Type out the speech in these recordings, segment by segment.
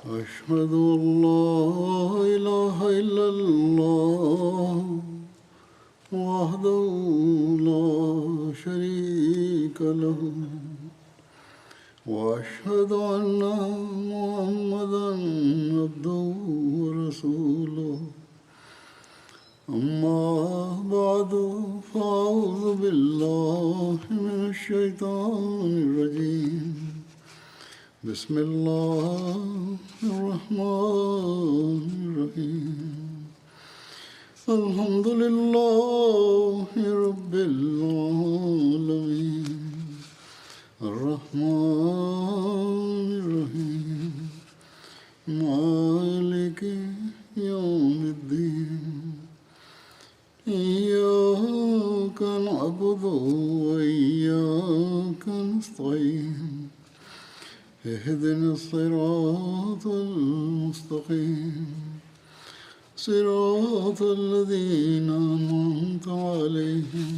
أشهد أن لا إله إلا الله وحده لا شريك له وأشهد أن محمدا عبده ورسوله أما بعد فأعوذ بالله من الشيطان الرجيم بسم الله الرحمن الرحيم الحمد لله رب العالمين الرحمن الرحيم مالك يوم الدين إياك نعبد وإياك نستعين اهدنا الصراط المستقيم صراط الذين أنعمت عليهم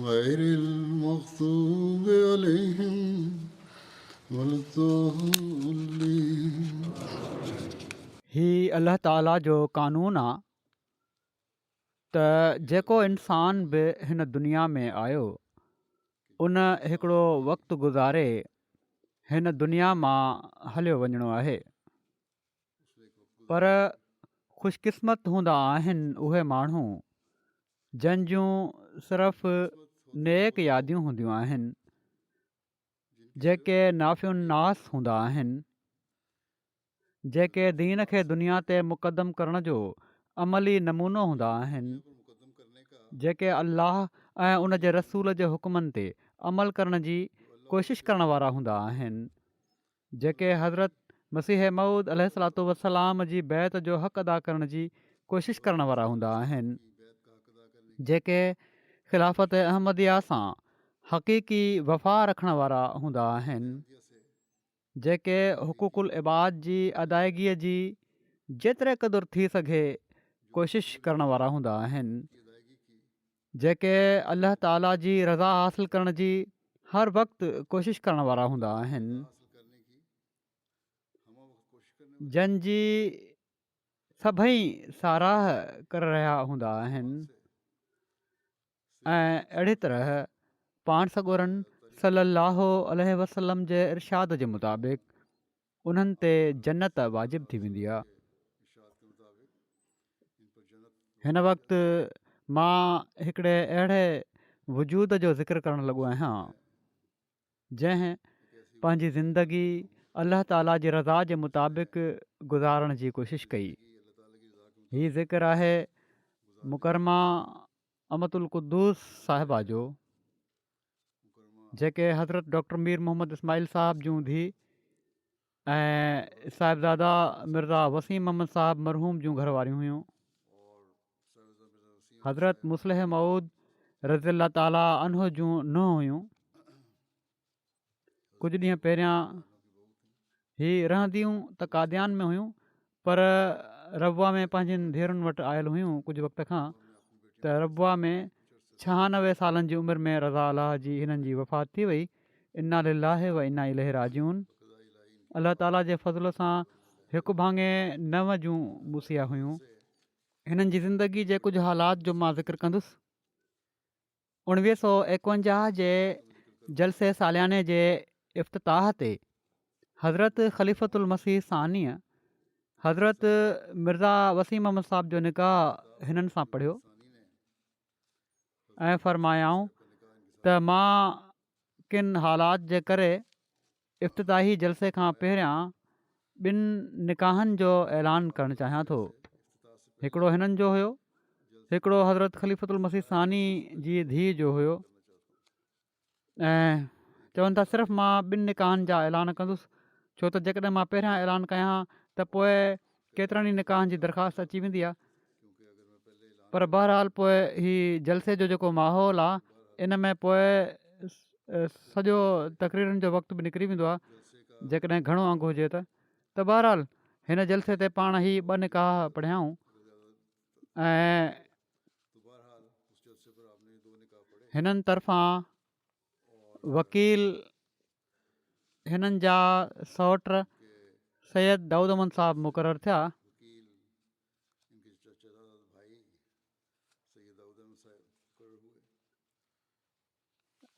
غير المغضوب عليهم ولا الضالين. ही अल्लाह ताला जो क़ानून आहे त जेको इंसान बि हिन दुनिया में आयो उन हिकिड़ो वक़्तु गुज़ारे हिन दुनिया मां हलियो वञिणो आहे। पर ख़ुशकिस्मत हूंदा आहिनि उहे माण्हू जंहिंजूं सिर्फ़ु नेक यादियूं हूंदियूं आहिनि, जेके नाफ़ियुन नास हूंदा आहिनि, जेके दीन खे दुनिया ते मुक़दम करण जो अमली नमूनो हूंदा आहिनि, जेके अल्लाह ऐं उन जे रसूल जे हुकमनि ते अमल करण जी कोशिशि करण वारा हूंदा आहिनि, जेके हज़रत मसीह मऊद अलैहिस्सलातु वस्सलाम जी बैत जो हक़ अदा करण जी कोशिशि करण वारा हूंदा आहिनि, जेके ख़िलाफ़त अहमदिया सां हक़ीक़ी वफ़ा रखण वारा हूंदा आहिनि, जेके हुक़ूक़ुल इबाद जी अदायगीअ जी जेतिरे क़दुरु थी सघे कोशिशि करण वारा हूंदा आहिनि, जेके अल्लाह ताला जी रज़ा हासिलु करण जी हर वक़्तु कोशिशि करण वारा हूंदा आहिनि, जंहिंजी सभई साराह करे रहिया हूंदा आहिनि ऐं अहिड़ी तरह पाण सॻोरनि सल्लल्लाहु अलैहि वसल्लम जे इरशाद जे मुताबिक़ उन्हनि ते जन्नत वाजिबु थी वेंदी आहे। हिन वक़्तु मां हिकिड़े अहिड़े वजूद जो ज़िक्र करणु लॻो आहियां जंहिं पंहिंजी ज़िंदगी अल्लाह ताला जी रज़ा जे मुताबिक़ गुज़ारण जी कोशिशि कई। हीउ ज़िक्र आहे मुकरमा अमतुल क़ुद्दूस साहिबा जो, जेके हज़रत डॉक्टर मीर मोहम्मद इस्माइल साहिब जूं धीउ ऐं साहिबज़ादा मिर्ज़ा वसीम अहमद साहिब मरहूम जूं घरवारियूं हुयूं। हज़रत मुस्लिह मऊद रज़ी अल्लाह ताला अन्हु जूं नुंहुं हुयूं। कुझु ॾींहं पहिरियां ही रहंदियूं त कादियान में हुयूं, पर रबुआ में पंहिंजनि धीअरुनि वटि आयल हुयूं कुझु वक़्त खां, त रबुआ में 96 सालनि जी उमिरि में रज़ा अलाह जी हिननि जी वफ़ात थी वई। इन्ना लिल्लाहि व इन्ना इलैहि राजिऊन। अल्लाह ताला जे फज़ल सां हिकु भाङे 9 जूं मूसिया हुयूं। हिननि जी ज़िंदगी जे कुझु हालात जो मां ज़िक्र कंदुसि। 1951 जे जलसे सालियाने जे इफ़्तिताह ते हज़रत ख़लीफ़तुल मसीह सानीअ हज़रत मिर्ज़ा वसीम अहमद साहिब जो निकाह हिननि सां पढ़ियो ऐं फ़रमायाऊं त मां किन हालात जे करे इफ़्तिताही जलसे खां पहिरियां 2 निकाहनि जो ऐलान करणु चाहियां थो। हिकिड़ो हिननि जो हुयो, हिकिड़ो हज़रत ख़लीफ़तुल मसीह सानी जी धीउ जो हुयो। ऐं चवनि था सिर्फ़ु मां 2 निकाहनि जा ऐलान कंदुसि, छो त जेकॾहिं मां पहिरियां ऐलान कयां त पोइ केतिरनि ई निकाहनि जी दरख़्वास्त अची वेंदी आहे। पर बहरहाल पोइ हीउ जलसे जो जेको माहौल आहे इन में पोइ सॼो तक़रीरनि जो वक़्तु बि निकिरी वेंदो आहे जेकॾहिं घणो अंगु हुजे त बहरहाल हिन जलसे ते पाण ही 2 निकाह पढ़ियाऊं ऐं हिननि तरफ़ां वकील हिननि जा सौट सैयद दाऊद अमन साहब मुक़ररु थिया। वकील इनके चचेरा भाई सैयद दाऊद अहमद साहब मुक़र्रर हुए।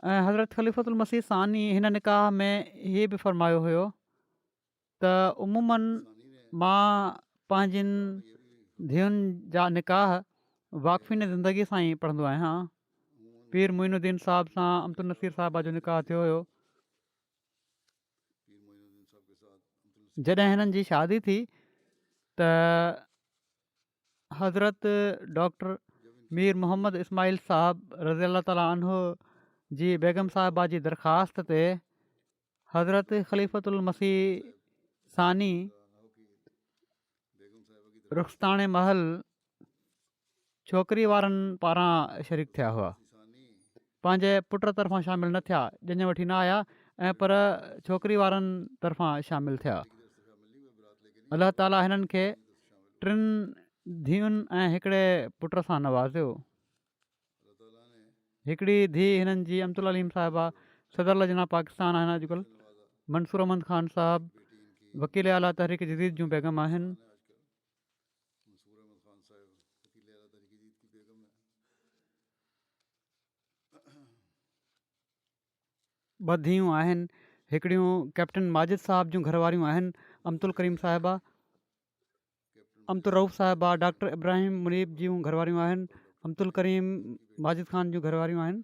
ऐं हज़रत ख़लीफ़तुल मसीह सानी हिन निकाह में हीअ बि फ़रमायो हुयो त उमूमन सानी ने मां पंहिंजिन ये भी धीअनि जा निकाह वाक़फ़ीन ज़िंदगी सां ई पढ़ंदो आहियां। उमूमन पीर मोइनुद्दीन साहिब सां अब्दुल नसीर साहिबा जो निकाह थियो हुयो। पीर मोइनुद्दीन साहब के साथ अब्दुल नसीर जॾहिं हिननि जी शादी थी त हज़रत डॉक्टर जब इनकी मीर मोहम्मद इस्माइल साहब रज़ी अला ताला अन्हु जी बेगम साहिबा जी दरख़्वास्त ते हज़रत ख़लीफ़तुल मसीह सानी रानाओ की बेगम साहिबा की तरफ रुख़्ताने महल छोकिरी वारनि पारां शरीक थिया हुआ। मसीह सानी पंहिंजे पुट तरफ़ां शामिलु न थिया, ॼञ वठी न आया ऐं पर छोकिरी वारनि तरफ़ां शामिलु थिया। की तरफ से शामिल नहीं हुए बरात लेके नहीं अलाह ताला हिननि खे की तरफ से शामिल टिनि धीअनि ऐं हिकिड़े पुट सां नवाज़ियो। अल्लाह ताला ने हिकिड़ी धीउ हिननि जी अमतुल अलीम साहिबा सदर लजना पाकिस्तान आहिनि अॼुकल्ह। नवाजा मंसूर अहमद ख़ान साहब बेटी इनकी वकील आला तहरीक जदीद जूं बेगम आहिनि। आजकल मंसूर अहमद खान साहब वकील आला तहरीक जदीद की बेगम है। ॿ धीअरूं आहिनि, हिकिड़ियूं कैप्टन माजिद साहिब जूं घरवारियूं आहिनि, अमतुल करीम साहिबा, कैप्टन अमतुल रऊफ़ साहिबा डॉक्टर इब्राहिम मुनीब जूं घरवारियूं आहिनि, अमतुल करीम माजिद ख़ान जूं घरवारियूं आहिनि।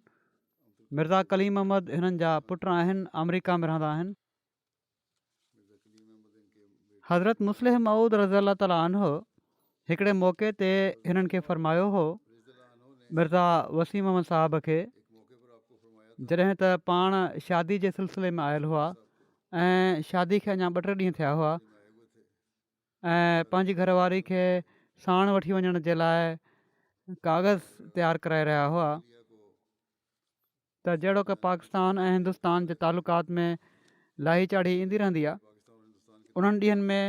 मिर्ज़ा कलीम अहमद हिननि जा पुट आहिनि, अमरीका में रहंदा आहिनि। मिर्ज़ा कलीम अहमद इनके बेटे हज़रत मुस्लिम मऊद रज़ी अला ताला अन्हु हिकिड़े मौक़े ते हिननि खे फ़रमायो हो, रिज़िला अनहु ने मिर्ज़ा वसीम अहमद साहिब खे, एक मौके पर आपको फरमाया था जॾहिं त पाण शादी जे सिलसिले में आयल हुआ ऐं शादी खे अञा 2-3 ॾींहं थिया हुआ में आए हुए थे ऐं पंहिंजी घरवारी खे साण वठी वञण जे लाइ कागज़ तयारु कराए रहिया हुआ लिया को त जहिड़ो की पाकिस्तान ऐं हिंदुस्तान जे तालुकात में लाही चाढ़ी ईंदी रहंदी आहे। पाकिस्तान और हिंदुस्तान के उन्हनि ॾींहंनि में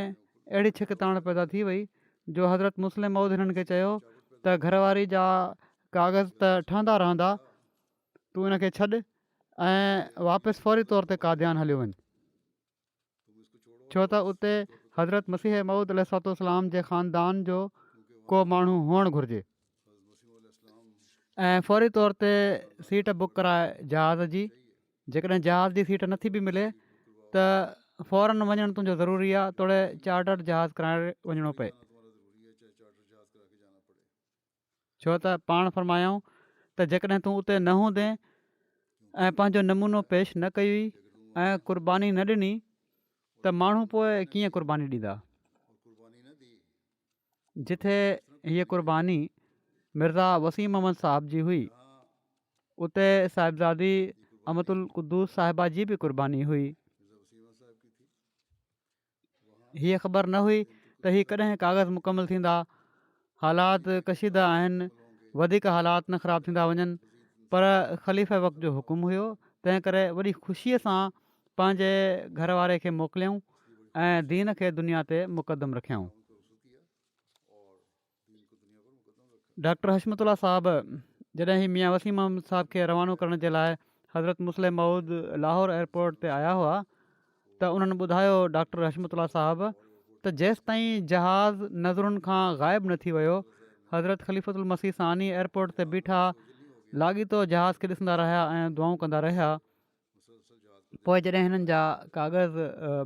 अहिड़ी छिकताण पैदा थी वई जो हज़रत मुस्लिम मऊद हिननि खे चयो त घरवारी जा कागज़ त ठहंदा रहंदा, तूं हिनखे छॾ ऐं वापसि फौरी तौर ते कादियान हलियो वञ, तुम इसको छोड़ो छो त उते हज़रत मसीह मऊद अलैहिस्सलाम जे ख़ानदान जो को माण्हू हुअणु घुरिजे। हज़रत मसीह अलैहिस्सलाम ऐं फौरी तौर ते सीट बुक कराए जहाज़ जी, जेकॾहिं जहाज़ जी सीट नथी बि मिले त फ़ौरन वञणु तुंहिंजो ज़रूरी आहे, तोड़े चार्टर्ड जहाज़ कराए वञिणो पए। जाना तुम्हारा ज़रूरी है चाहे चार्टर जहाज़ करा के जाना पड़े छो त पाण फरमायूं त जेकॾहिं तूं उते न हूंदे ऐं पंहिंजो नमूनो पेश न कई ऐं क़ुर्बानी न ॾिनी त माण्हू पोइ कीअं क़ुर्बानी ॾींदा। और कुर्बानी न दी जिथे हीअ क़ुर्बानी मिर्ज़ा वसीम अहमद साहिब जी हुई, जहाँ उते साहिबज़ादी अमतुल क़ुद्दूस साहिबा जी बि क़ुर्बानी हुई। मिर्ज़ा वसीम साहब की थी वहाँ हीअ ख़बर न हुई त हीअ कॾहिं कागज़ मुकमल थींदा, हालात कशीदा आहिनि, वधीक हालात न ख़राबु थींदा वञनि, पर ख़लीफ़े वक़्त जो हुकुम हुयो, तंहिं करे वॾी ख़ुशीअ सां पंहिंजे घर वारे खे मोकिलियऊं ऐं दीन खे दुनिया ते मुक़दम रखियऊं। उनको रसूल किया और दीन को दुनिया पर मुकदम रखा डॉक्टर हशमतुल्ला साहब जॾहिं ही मियां वसीम अहमद साहब खे रवानो करण जे लाइ हज़रत मुस्लिम मऊद लाहौर एयरपोर्ट ते आया हुआ त उन्हनि ॿुधायो डॉक्टर हशमतुल्ला साहब त जेसि ताईं जहाज़ नज़रुनि खां ग़ाइबु न थी वियो, हज़रत ख़लीफ़तुल मसीह सानी एयरपोर्ट ते बीठा लाॻीतो जहाज़ खे ॾिसंदा रहिया ऐं दुआऊं कंदा रहिया। मुसलसल जहाज़ को पोइ जॾहिं हिननि जा कागज़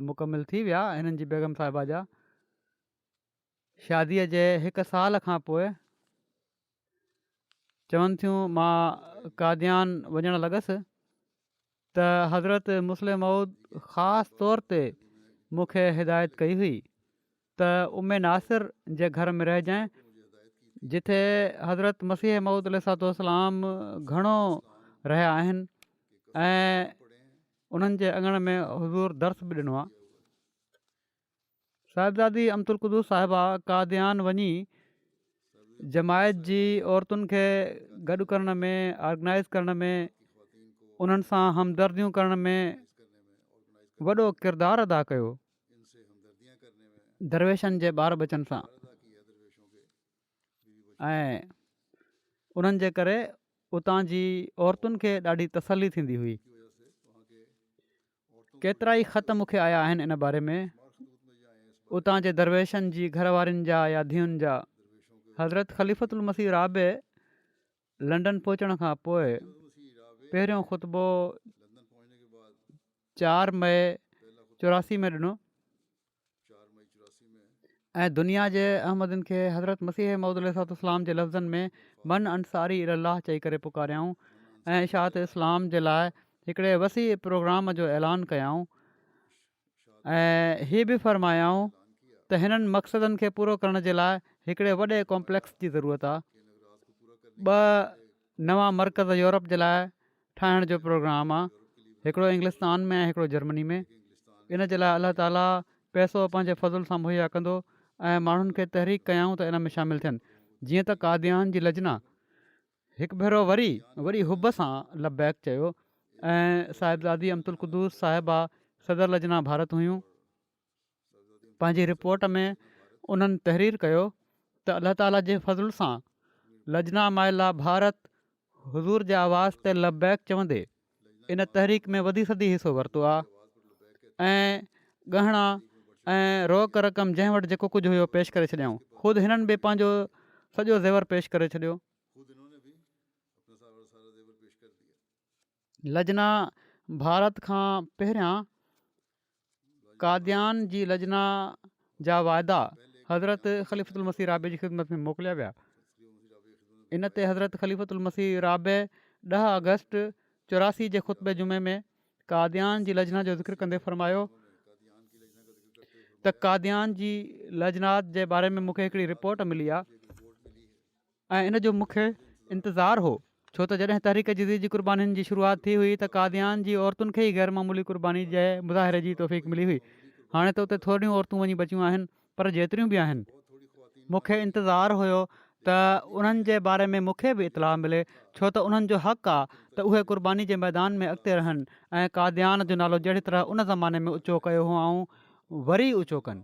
मुकमिल थी विया, हिननि जी बेगम साहिबा जा, शादीअ जे 1 साल खां पोइ चवनि थियूं मां कादियान वञणु लॻसि त हज़रत मुस्लिम मऊद ख़ासि तौर ते मूंखे हिदायत कई हुई त उमे नासिर जे घर में रहिजांइ, मुझे हिदायत की थी जिथे हज़रत मसीह मऊद अलैहिस्सलाम घणो रहिया आहिनि ऐं पढ़े हैं उन्हनि जे अङण में हज़ूर दर्स बि ॾिनो आहे। साहिबज़ादी अमतुल क़ुद्दूस साहिबा कादियान वञी जमायत जी औरतुनि खे गॾु करण में, ऑर्गेनाइज़ करण में, की ख़वातीन को उन्हनि सां हमदर्दियूं करण में करने में ऑर्गेनाइज वॾो किरदारु अदा कयो। इनसे हमदर्दियाँ करने में दरवेशनि जे ॿार बचनि सां अदा किया दरवेशों के बीवी बच्चों ऐं उन्हनि जे करे उतां जी औरतुनि खे ॾाढी तसली थींदी हुई। की वजह से वहाँ के औरतों को केतिरा ई ख़त मूंखे आया आहिनि इन बारे में मार खतूत में जाए उतां जे दरवेशनि जी घरवारियुनि जा या धीउनि जा। हज़रत ख़लीफ़तुल मसीह राबे लंडन पहुचण खां पोइ पहिरियों ख़ुतबो 4 मई 84 में ॾिनो ऐं दुनिया जे अहमदनि खे हज़रत मसीह मौद अलैहिस्सलाम जे लफ़्ज़नि में मन अंसारी अलाह चई करे पुकारियाऊं ऐं इशाअत इस्लाम जे लाइ हिकिड़े वसी प्रोग्राम जो ऐलान कयाऊं ऐं हीअ बि फ़रमायाऊं त हिननि मक़सदनि खे पूरो करण जे लाइ हिकिड़े वॾे कॉम्प्लेक्स जी ज़रूरत आहे। 2 नवां मर्कज़ यूरोप जे लाइ ठाहिण जो प्रोग्राम आहे, हिकिड़ो इंग्लिस्तान में ऐं हिकिड़ो जर्मनी में। इन जे लाइ अलाह ताला पैसो पंहिंजे फज़ुल सां मुहैया कंदो ऐं माण्हुनि खे तहरीक कयाऊं त इन में शामिलु थियनि। जीअं त कादियान जी लजना हिकु भेरो वरी हुब सां लबैक चयो ऐं साहिबज़ादी अब्दुल क़ुद्दूस साहिबा सदर लजना भारत हुयूं। पंहिंजी रिपोर्ट में उन्हनि तहरीर कयो त अलाह ताला जे फज़ुल सां लजना माइला भारत हुज़ूर जे आवाज़ ते लबैक चवंदे इन तहरीक में वधी सदी हिसो वरितो आहे ऐं गहणा ऐं रोक रक़म जंहिं वटि जेको कुझु हुयो पेश करे छॾियऊं। ख़ुदि हिननि बि पंहिंजो सॼो ज़ेवर पेश करे छॾियो। लजना भारत खां पहिरियां कादियान जी लजना जा वाइदा हज़रत ख़लीफ़तुल मसीह राबे जी ख़िदमत में मोकिलिया विया। इन ते हज़रत ख़लीफ़तुल मसीह राबे 10 अगस्त 84 जे ख़ुतबे जुमे में कादियान जी लजना जो ज़िक्र कंदे फ़रमायो त कादियान जी लजनात जे बारे में मूंखे हिकिड़ी रिपोर्ट मिली आहे ऐं इन जो मूंखे इंतज़ारु हो, छो त जॾहिं तहरीक जदीद जी क़ुर्बानीनि जी शुरूआति थी हुई त कादियान जी औरतुनि खे ई ग़ैर मामूली क़ुर्बानी जे मुज़ाहिरे जी तौफ़ीक़ मिली हुई। हाणे त उते थोरियूं औरतूं वञी बचियूं आहिनि, पर जेतिरियूं बि आहिनि मूंखे इंतज़ारु हुयो त उन्हनि जे बारे में मूंखे बि इतलाह मिले, छो त उन्हनि जो हक़ु आहे त उहे क़ुर्बानी जे मैदान में अॻिते रहनि ऐं कादियान जो नालो जहिड़ी तरह उन ज़माने में ऊचो कयो हुआऊं वरी ऊचो कनि।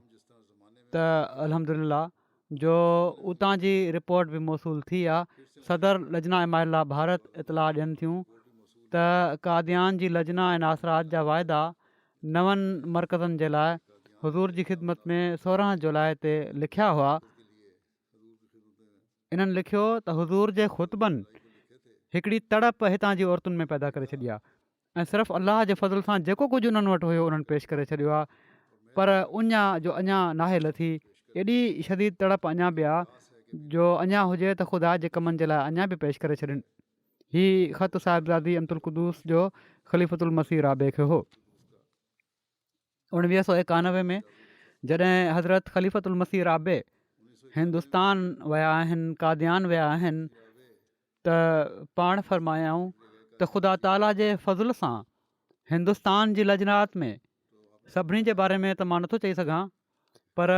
त अल्हम्दुलिल्लाह जो उतां जी रिपोर्ट बि मौसूल थी आहे। सदर लजना माइला भारत इतलाह ॾियनि थियूं त कादियान जी लजना ऐं नासरात जा वाइदा 9 मर्कज़नि जे लाइ हुज़ूर जी ख़िदमत में 16 जुलाई ते लिखिया हुआ। इन्हनि लिखियो त हुज़ूर जे ख़ुतबनि हिकिड़ी तड़प हितां जी औरतुनि में पैदा करे छॾी आहे ऐं सिर्फ़ु अलाह जे फज़ल सां जेको कुझु उन्हनि वटि हुयो उन्हनि पेश करे छॾियो आहे, पर उञा जो अञा नाहे लथी, एॾी शदीद तड़प अञा बि आहे जो अञा हुजे त ख़ुदा जे कमनि जे लाइ अञा बि पेश करे छॾनि। हीअ ख़त साहिबज़ादी अब्दुल क़ुद्दूस जो ख़लीफ़तुल मसीह राबे खे हो। 1991 में जॾहिं हज़रत ख़लीफ़तुल मसीह राबे हिंदुस्तान विया आहिनि, कादियान विया आहिनि, त पाण फ़रमायाऊं त ख़ुदा ताला जे फज़ुल सां हिंदुस्तान जी लजनात में सभिनी जे बारे में त मां नथो चई सघां, पर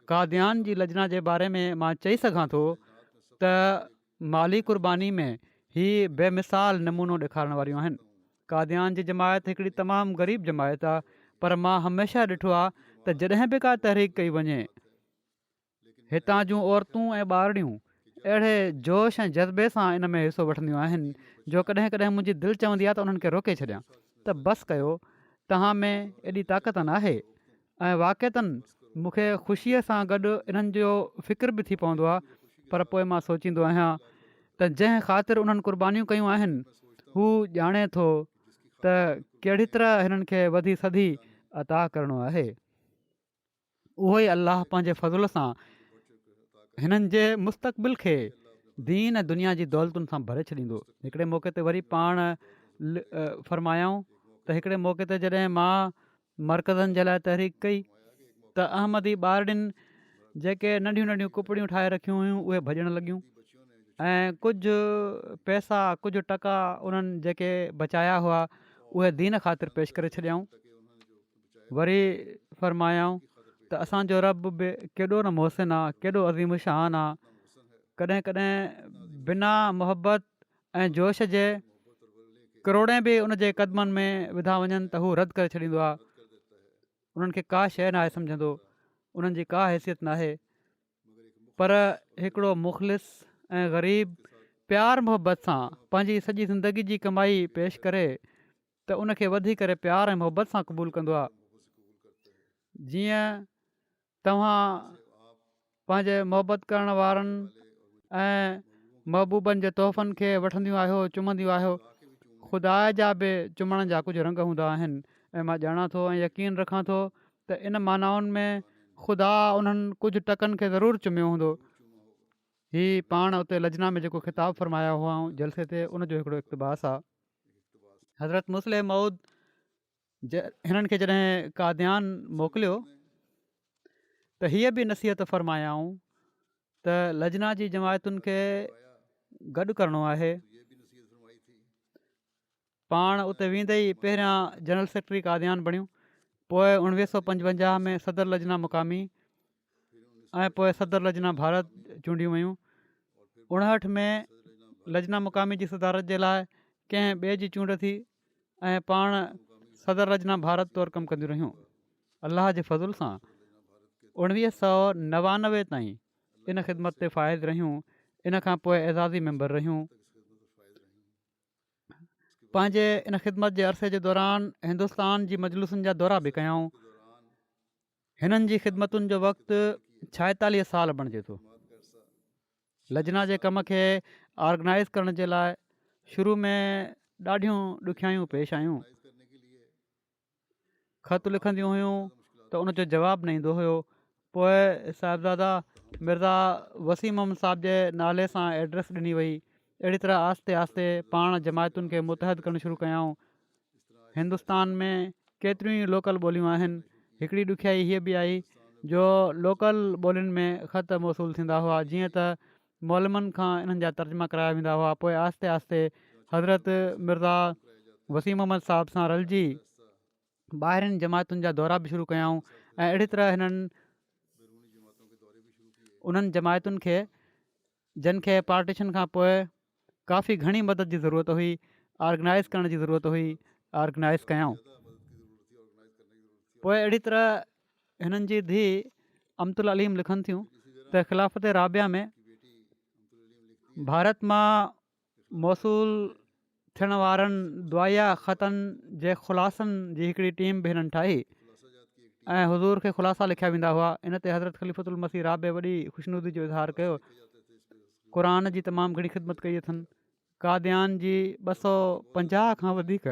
कादियान जी लजना जे बारे में मां चई सघां थो त माली क़ुर्बानी में हीअ बेमिसाल नमूनो ॾेखारण वारियूं आहिनि। कादियान जी जमायत हिकिड़ी तमामु ग़रीब जमायत आहे, पर मां हमेशह ॾिठो आहे त जॾहिं बि का तहरीक कई वञे हितां जूं औरतूं ऐं ॿारड़ियूं अहिड़े जोश ऐं जज़्बे सां इन में हिसो वठंदियूं आहिनि जो कॾहिं कॾहिं मुंहिंजी दिलि चवंदी आहे त उन्हनि खे रोके छॾियां त बसि कयो, तव्हां में एॾी ताक़त न आहे। ऐं वाक़िअतनि मूंखे ख़ुशीअ सां गॾु इन्हनि जो फ़िक्र बि थी पवंदो आहे, पर पोइ मां सोचींदो आहियां त जंहिं ख़ातिर उन्हनि क़ुर्बानियूं कयूं आहिनि हू ॼाणे थो त कहिड़ी तरह हिननि खे वधी सदी अता करिणो आहे। उहो ई अलाह पंहिंजे फज़ुल सां हिननि जे मुस्तक़बिल खे दीन ऐं दुनिया जी दौलतुनि सां भरे छॾींदो। हिकिड़े मौक़े ते वरी पाण फ़रमायाऊं त हिकिड़े मौक़े ते जॾहिं मां मर्कज़नि जे लाइ तहरीक कई त अहमदी ॿारड़ियुनि जेके नंढियूं नंढियूं कुपड़ियूं ठाहे रखियूं हुयूं उहे भॼणु लॻियूं ऐं कुझु पैसा कुझु टका उन्हनि जेके बचाया हुआ उहे दीन ख़ातिर पेश करे छॾियाऊं। वरी फ़रमायाऊं त असांजो रब बि केॾो न मोहसिन आहे, केॾो अज़ीम शान आहे। कॾहिं कॾहिं बिना मोहबत ऐं जोश जे करोड़े बि उन जे क़दमनि में विधा वञनि त हू रद्द करे छॾींदो आहे। उन्हनि खे का शइ न आहे सम्झंदो, उन्हनि जी का हैसियत न आहे, पर हिकिड़ो मुख़लिस ऐं ग़रीब प्यार मोहबत सां पंहिंजी सॼी ज़िंदगी जी कमाई पेश करे त उनखे वधी करे प्यार ऐं मोहबत सां क़बूलु कंदो आहे। जीअं तव्हां पंहिंजे मोहबत करण वारनि ऐं महबूबनि जे तोहफ़नि खे वठंदियूं आहियो, चुमंदियूं आहियो। ख़ुदा जा बि चुमण जा कुझु रंग हूंदा आहिनि ऐं मां ॼाणा थो ऐं यकीन रखां थो त इन मानाउनि में ख़ुदा उन्हनि कुझु टकनि खे ज़रूरु चुमियो हूंदो। हीअ पाण उते लजना में जेको ख़िताबु फ़रमाया हुआ जलसे ते उनजो हिकिड़ो इक़्तिबास आहे। हज़रत मुस्लिम मऊद हिननि खे जॾहिं कादियान मोकिलियो त हीअ बि नसीहत फ़रमायाऊं त लजना जी जमायतुनि खे गॾु करिणो आहे। पाण उते वेंदे ई पहिरियां जनरल सेक्रेटरी कादियान बणियूं, पोइ 1955 में सदर लजना मुक़ामी ऐं पोइ सदर लजना भारत चूंडियूं वयूं। 59 में लजना मुक़ामी जी सदारत जे लाइ कंहिं ॿिए जी चूंड थी ऐं पाण सदर लजना भारत तौरु कमु कंदियूं रहियूं। अलाह जे फज़ुल सां 1999 ताईं इन ख़िदमत ते फ़ाइज़ रहियूं। इन खां पोइ एज़ाज़ी मेंबर रहियूं। पंहिंजे इन ख़िदमत जे अरसे जे दौरान हिंदुस्तान जी मजलूसुनि जा दौरा बि कयाऊं। हिननि जी ख़िदमतुनि जो वक़्तु 46 साल बणिजे थो। लजना जे कम खे ऑर्गनाइज़ करण जे लाइ शुरू में ॾाढियूं ॾुखियायूं पेश आयूं। ख़त लिखंदियूं हुयूं त उनजो जवाबु न ईंदो हुयो। पोइ साहिबज़ादा मिर्ज़ा वसीम मोहम्मद साहिब जे नाले सां एड्रेस ॾिनी वई। अहिड़ी तरह आहिस्ते आहिस्ते पाण जमायतुनि खे मुतहद करणु शुरू कयाऊं। हिंदुस्तान में केतिरियूं ई लोकल ॿोलियूं आहिनि। हिकिड़ी ॾुखियाई हीअ बि आई जो लोकल ॿोलियुनि में ख़त मौसूल थींदा हुआ, जीअं त मौलमनि खां इन्हनि जा तर्जुमा कराया वेंदा हुआ। पोइ आहिस्ते आहिस्ते हज़रत मिर्ज़ा वसीम मोहम्मद साहिब सां रलिजी ॿाहिरिनि जमायतुनि जा दौरा बि शुरू कयाऊं ऐं अहिड़ी तरह हिननि उन्हनि जमायतुनि खे जिन खे पार्टीशन खां पोइ काफ़ी घणी मदद जी ज़रूरत हुई, ऑर्गनाइज़ करण जी ज़रूरत हुई, ऑर्गनाइज़ कयाऊं। पोइ अहिड़ी तरह हिननि जी धीउ अमतुल अलीम लिखनि थियूं त ख़िलाफ़त राबिया में भारत मां मौसूल थियण वारनि दुआया ख़तनि जे ख़ुलासनि जी हिकिड़ी टीम बि हिननि ठाही ऐं हुज़ूर खे ख़ुलासा लिखिया वेंदा हुआ। इन ते हज़रत ख़लीफ़तुल मसीह राबे वॾी ख़ुशनूदी जो इज़हार कयो। क़ुर जी तमामु घणी ख़िदमत कई अथनि। कादियान जी 250 खां वधीक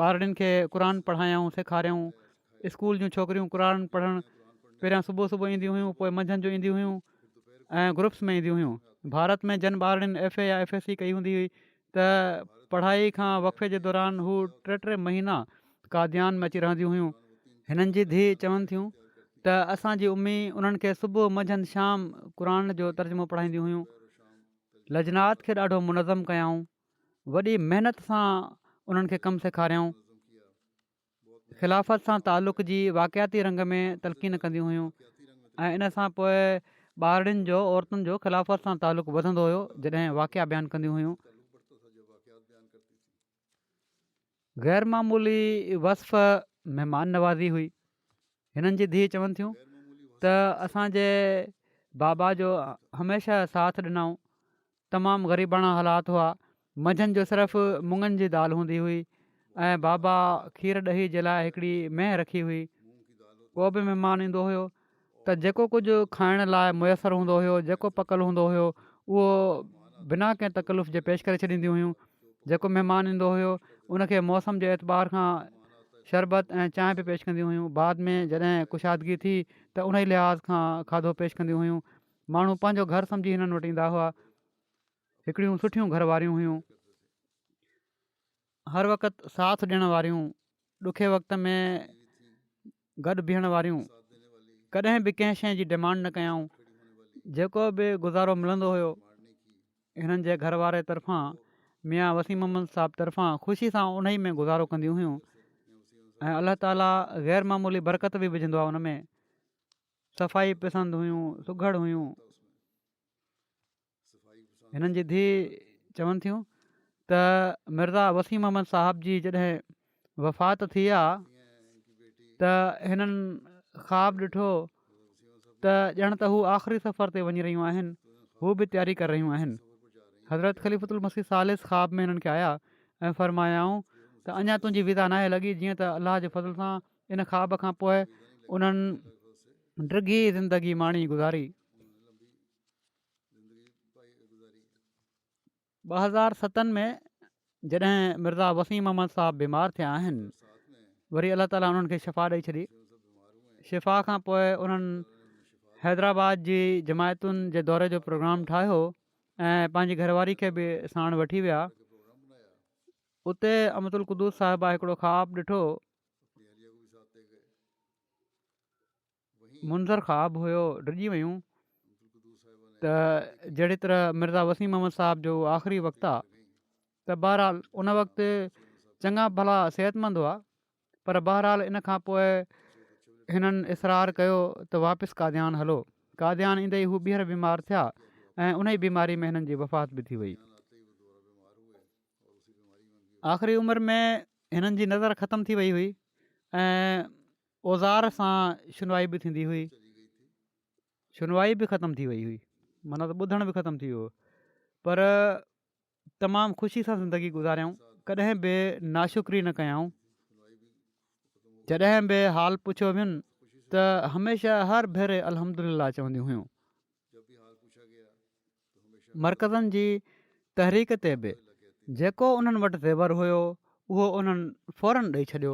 ॿारनि खे क़ुर पढ़ायाऊं, सेखारियऊं। स्कूल जूं छोकिरियूं क़ुर पढ़णु पहिरियां सुबुह सुबुह ईंदियूं हुयूं, पोइ मंझंदि जो ईंदियूं हुयूं ऐं ग्रुप्स में ईंदियूं हुयूं। भारत में जिन ॿारनि FA या FSC कई हूंदी हुई त पढ़ाई खां वक़फ़े जे दौरान हू 3-3 महीना कादियान में अची रहंदियूं हुयूं। हिननि जी धीउ चवनि थियूं त असांजी उम्मी उन्हनि खे सुबुह मंझंदि शाम क़ुर जो तर्जुमो पढ़ाईंदियूं हुयूं। लजनात खे ॾाढो मुनज़म कयाऊं, वॾी महिनत सां उन्हनि खे कमु सेखारियऊं। ख़िलाफ़त सां तालुक़ जी वाक़ियाती रंग में तलक़ीन कंदियूं हुयूं ऐं इन सां पोइ ॿारनि जो औरतुनि जो ख़िलाफ़त सां तालुक़ु वधंदो हुयो जॾहिं वाक़िया बयानु कंदियूं हुयूं। ग़ैरमामूली वसफ़ महिमान नवाज़ी हुई। हिननि जी धीउ चवनि थियूं त असांजे बाबा जो हमेशह साथ ॾिनऊं। तमामु ग़रीबाणा हालात हुआ। मंझंदि जो सिर्फ़ु मुङनि जी दाल हूंदी हुई ऐं बाबा खीर ॾही जे लाइ हिकिड़ी मेंह रखी हुई। को बि महिमान ईंदो हुयो त जेको कुझु खाइण लाइ मुयसरु हूंदो हुयो, जेको पकल हूंदो हुयो, उहो बिना कंहिं तकलीफ़ जे पेश करे छॾींदियूं हुयूं। जेको महिमान ईंदो हुयो उनखे मौसम जे एतबार खां शरबत ऐं चांहि बि पेश कंदियूं हुयूं। बाद में जॾहिं कुशादगी थी त उन ई लिहाज़ खां खाधो पेश कंदियूं हुयूं। माण्हू पंहिंजो घर सम्झी हिननि वटि ईंदा हुआ। हिकिड़ियूं सुठियूं घर वारियूं हुयूं, हर वक़्तु साथ ॾियण वारियूं, ॾुखे वक़्त में गॾु बीहण वारियूं, कॾहिं बि कंहिं शइ जी डिमांड न कयाऊं। जेको बि गुज़ारो मिलंदो हुयो हिननि जे घर वारे तरफ़ां, मियाँ वसीम मोहम्मद साहिब तरफ़ां ख़ुशी सां उन ई में गुज़ारो कंदियूं हुयूं ऐं अलाह ताला ग़ैरमामूली बरक़त बि विझंदो आहे उन में। सफ़ाई पसंदि हुयूं, सुघड़ हुयूं। हिननि जी धीउ चवनि थियूं त मिर्ज़ा वसीम मोहम्मद साहिब जी जॾहिं वफ़ात थी आहे त हिननि ख़्वाबु ॾिठो त ॼण त हू आख़िरी सफ़र ते वञी रहियूं आहिनि। हू बि तयारी करे रहियूं आहिनि। हज़रत ख़लीफ़तुल मसीह सालिस ख़्वाब में हिननि खे आया ऐं फ़रमायाऊं त अञा तुंहिंजी विदा नाहे लॻी, जीअं त अलाह जे फज़ल सां इन ख़्वाब खां पोइ उन्हनि डिघी ज़िंदगी माणी गुज़ारी। 2007 में जॾहिं मिर्ज़ा वसीम अहमद साहब बीमार थिया आहिनि, वरी अलाह ताला उन्हनि खे शिफ़ा ॾेई छॾी। शिफ़ा खां पोइ उन्हनि हैदराबाद जी जमायतुनि जे दौरे जो प्रोग्राम ठाहियो ऐं पंहिंजी घरवारी खे बि साण वठी विया। उते अमतुल क़ुदूस साहिबा हिकिड़ो ख़्वाबु ॾिठो। मुंज़र ख़्वाबु हुयो, डिॼी वियूं त जहिड़ी तरह मिर्ज़ा वसीम अहमद साहिब जो आख़िरी वक़्तु आहे, त बहरहाल उन वक़्तु चङा भला सिहतमंद हुआ, पर बहरहाल इन खां पोइ हिननि इसरार कयो त वापसि कादियान हलो। कादियान ईंदे ई हू ॿीहर बीमार थिया ऐं उन ई बीमारी में हिननि जी वफ़ात बि थी वई। आख़िरी उमिरि में हिननि जी नज़र ख़तमु थी वई हुई ऐं औज़ार सां शुनवाई बि थींदी हुई। शुनवाई बि ख़तमु थी वई हुई, माना त ॿुधण बि ख़तमु थी वियो, पर तमामु ख़ुशी सां ज़िंदगी गुज़ारियऊं। कॾहिं बि नाशुक्री न कयऊं। जॾहिं बि हाल पुछियो वियुनि त हमेशह हर भेरे अल्हम्दुलिल्लाह चवंदियूं हुयूं। मर्कज़नि जी तहरीक ते बि जेको उन्हनि वटि ज़ेवर हुयो उहो उन्हनि फ़ौरन ॾेई छॾियो,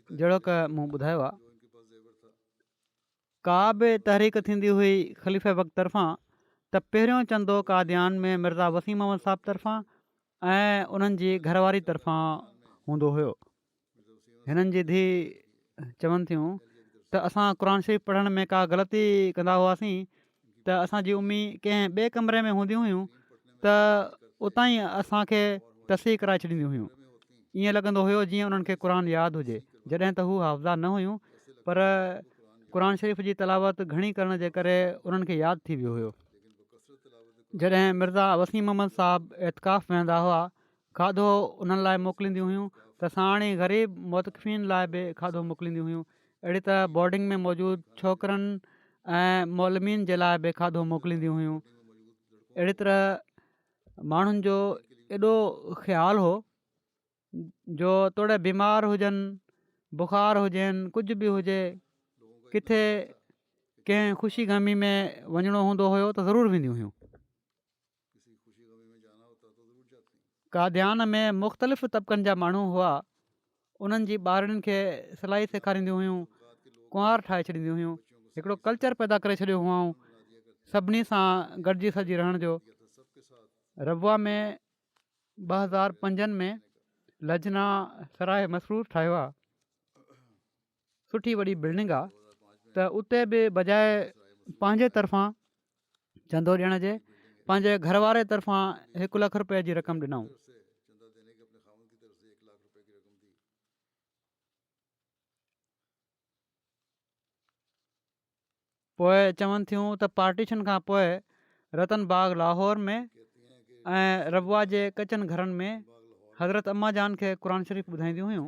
जहिड़ो की मूं ॿुधायो आहे। का बि तहरीक थींदी हुई ख़लीफ़े वक़्त तरफ़ां त पहिरियों चंदो कादियान में मिर्ज़ा वसीम अहमद साहिब तरफ़ां ऐं उन्हनि जी घरवारी तरफ़ां हूंदो हुयो। हिननि जी धीउ चवनि थियूं त असां क़ुर शरीफ़ पढ़ण में का ग़लती कंदा हुआसीं त असांजी उम्मी कंहिं ॿिए कमरे में हूंदियूं हुयूं त उतां ई असांखे तस्हीह कराए छॾींदियूं हुयूं। ईअं लॻंदो हुयो जीअं उन्हनि खे क़ुर यादि हुजे, जॾहिं त हू हाफ़िज़ा न हुयूं, पर क़ुर शरीफ़ जी तलावत घणी करण जे करे उन्हनि खे यादि थी वियो हुयो। जॾहिं मिर्ज़ा वसीम अहमद साहिबु एतकाफ़ वेहंदा हुआ, खाधो उन्हनि लाइ मोकिलींदियूं हुयूं, त साणे ग़रीब मुतक़फ़ीन लाइ बि खाधो मोकिलींदियूं हुयूं। अहिड़ी तरह बोर्डिंग में मौजूदु छोकिरनि ऐं मौलमीन जे लाइ बि खाधो मोकिलींदियूं हुयूं। अहिड़ी तरह माण्हुनि जो एॾो ख़्यालु हो जो तोड़े बीमार हुजनि, बुख़ार हुजनि, कुझु बि हुजे, किथे कंहिं ख़ुशी ग़मी में वञिणो हूंदो हुयो त ज़रूरु वेंदियूं हुयूं। कादियान में मुख़्तलिफ़ तबिक़नि जा माण्हू हुआ। उन्हनि जी ॿारनि खे सिलाई सेखारींदियूं हुयूं, कुंवार ठाहे छॾींदियूं हुयूं, हिकिड़ो कल्चर पैदा करे छॾियो हुआऊं सभिनी सां गॾिजी सॼी रहण जो। रबुआ में 2005 में लजना सराय मसरूफ़ ठाहियो आहे। सुठी वॾी बिल्डिंग आहे, त उते बि बजाए पंहिंजे तरफ़ां चंदो ॾियण जे, पंहिंजे घर वारे तरफ़ां 1 लख रुपए जी रक़म ॾिनऊं। पोइ चवनि थियूं त पार्टीशन खां पोइ रतन बाग लाहौर में ऐं रबुआ जे कचनि घरनि में हज़रत अम्मा जान खे क़ुर शरीफ़ ॿुधाईंदियूं हुयूं।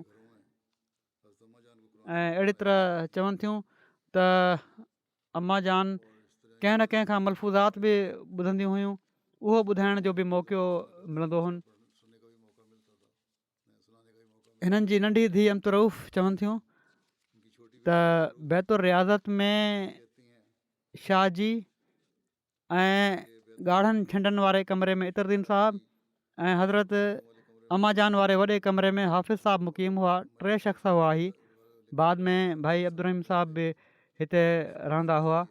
ऐं अहिड़ी तरह चवनि थियूं त अम्मा जान कंहिं न कंहिं खां मलफ़ूज़ात बि ॿुधंदियूं हुयूं, उहो ॿुधाइण जो बि मौक़ो मिलंदो हुन। हिननि जी नंढी धीउ अमतरऊफ़ चवनि थियूं त बैतुर रियाज़त में शाहजी ऐं ॻाढ़नि छंडनि वारे कमरे में इतरदीन साहिबु ऐं हज़रत अम्मा जान वारे वॾे कमरे में हाफ़िज़ साहिबु मुक़ीम हुआ। 3 शख़्स हुआ। ही बाद में भाई अब्दुर्रहीम साहिब बि हिते रहंदा हुआ।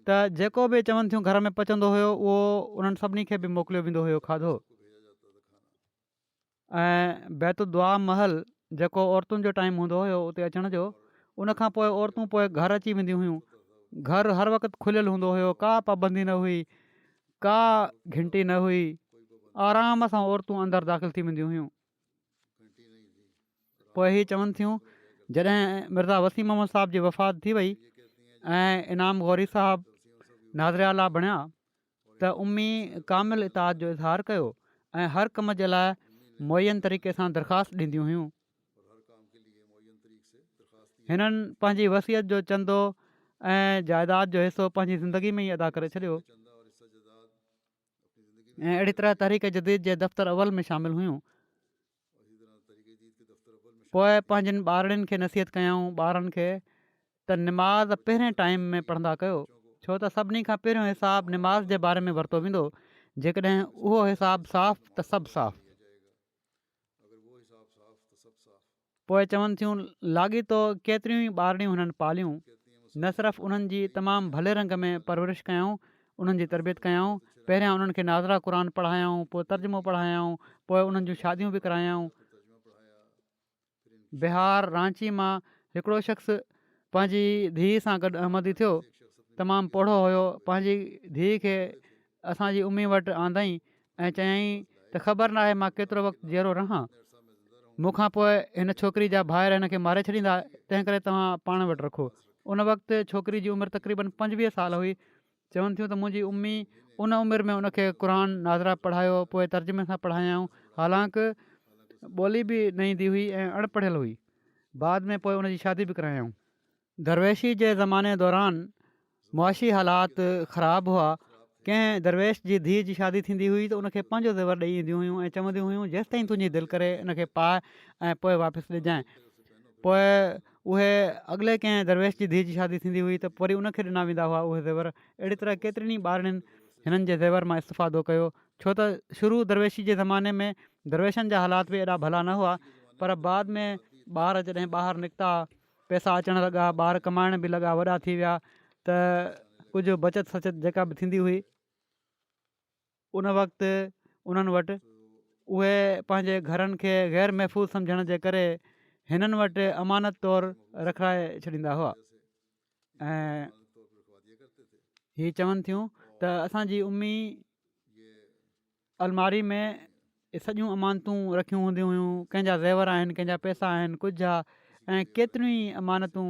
त जेको बि चवनि थियूं घर में पचंदो हुयो उहो उन्हनि सभिनी खे बि मोकिलियो वेंदो हुयो खाधो। ऐं बैतु दुआ महल जेको औरतुनि जो टाइम हूंदो हुयो उते अचण जो, उनखां पोइ औरतूं पोइ घर अची वेंदियूं हुयूं। घर हर वक़्तु खुलियलु हूंदो हुयो, का पाबंदी न हुई, का घंटी न हुई, आराम सां औरतूं अंदरि दाख़िल थी वेंदियूं हुयूं। पोइ ही चवनि थियूं जॾहिं मिर्ज़ा वसीम अहमद साहिब जी वफ़ात थी वई ऐं इनाम गौरी साहिबु नाज़िर आला बणिया, त उम्मी कामिल इताद जो इज़हार कयो ऐं हर कम जे लाइ मुयन तरीक़े सां दरख़्वास्त ॾींदियूं हुयूं। हिननि पंहिंजी वसियत जो चंदो ऐं जाइदाद जो हिसो पंहिंजी ज़िंदगी में ई अदा करे छॾियो ऐं अहिड़ी तरह तहरीक जदीद जे दफ़्तर अव्वल में शामिलु हुयूं। पोइ पंहिंजनि ॿारनि खे नसीहत कयऊं ॿारनि खे त निमाज़ पहिरें टाइम में पढ़ंदा कयो, छो त सभिनी खां पहिरियों हिसाबु निमाज़ जे बारे में वरितो वेंदो। जेकॾहिं उहो हिसाबु साफ़ त सभु साफ़। पोइ चवनि थियूं लाॻीतो केतिरियूं ई ॿारड़ियूं हुननि पालियूं, न सिर्फ़ु उन्हनि जी तमामु भले रंग में परवरिश कयऊं, उन्हनि जी तरबियत कयऊं। पहिरियां उन्हनि खे नाज़रा क़ुर पढ़ायऊं, पोइ तर्जुमो पढ़ायऊं, पोइ उन्हनि जूं शादियूं बि करायऊं। बिहार रांची मां हिकिड़ो शख़्स पंहिंजी धीउ सां गॾु अहमदी थियो, तमामु पोढ़ो हुयो। पंहिंजी धीउ खे असांजी उम्मी वटि आंदई ऐं चयईं त ख़बर न आहे मां केतिरो वक़्तु जहिड़ो रहां, मूंखां पोइ हिन छोकिरी जा भाइर हिन खे मारे छॾींदा, तंहिं करे तव्हां पाण वटि रखो। उन वक़्तु छोकिरी जी उमिरि तक़रीबन 25 साल हुई। चवनि थियूं त मुंहिंजी उम्मी उन उमिरि में उनखे क़ुर नाज़रा पढ़ायो, पोइ तर्जुमे सां पढ़ायऊं, हालांकि ॿोली बि न ईंदी हुई ऐं अणपढ़ियल हुई। बाद में पोइ उनजी शादी बि करायऊं। दरवेशी जे ज़माने दौरान मुआशी हालात ख़राबु हुआ। कंहिं दरवेश जी धीउ जी शादी थींदी हुई त उनखे पंहिंजो ज़ेवर ॾेई ईंदियूं हुयूं ऐं चवंदियूं हुयूं जेसि ताईं तुंहिंजी दिलि करे इनखे पाए ऐं पोइ वापसि ॾिजांइ। पोइ उहे अॻिले कंहिं दरवेश जी धीउ जी शादी थींदी हुई त वरी उनखे ॾिना वेंदा हुआ उहे ज़ेवर। अहिड़ी तरह केतिरनि ई ॿारनि हिननि जे ज़ेवर मां इस्तिफ़ादो कयो, छो त शुरू दरवेशी जे ज़माने में दरवेशनि जा हालात बि एॾा भला न हुआ, पर बाद में ॿार जॾहिं ॿाहिरि निकिता, पैसा अचणु लॻा, ॿार कमाइण बि लॻा, वॾा थी विया, त कुझु बचति सचत जेका बि थींदी हुई उन वक़्तु उन्हनि वटि उहे पंहिंजे घरनि खे ग़ैर महफ़ूज़ सम्झण जे करे हिननि वटि अमानत तौरु रखाए छॾींदा हुआ। ऐं हीअ चवनि थियूं त असांजी उम्मी अलमारी में सॼियूं अमानतूं रखियूं हूंदियूं हुयूं, कंहिंजा ज़ेवर आहिनि, कंहिंजा पैसा आहिनि, कुझु आहे, ऐं केतिरियूं ई अमानतूं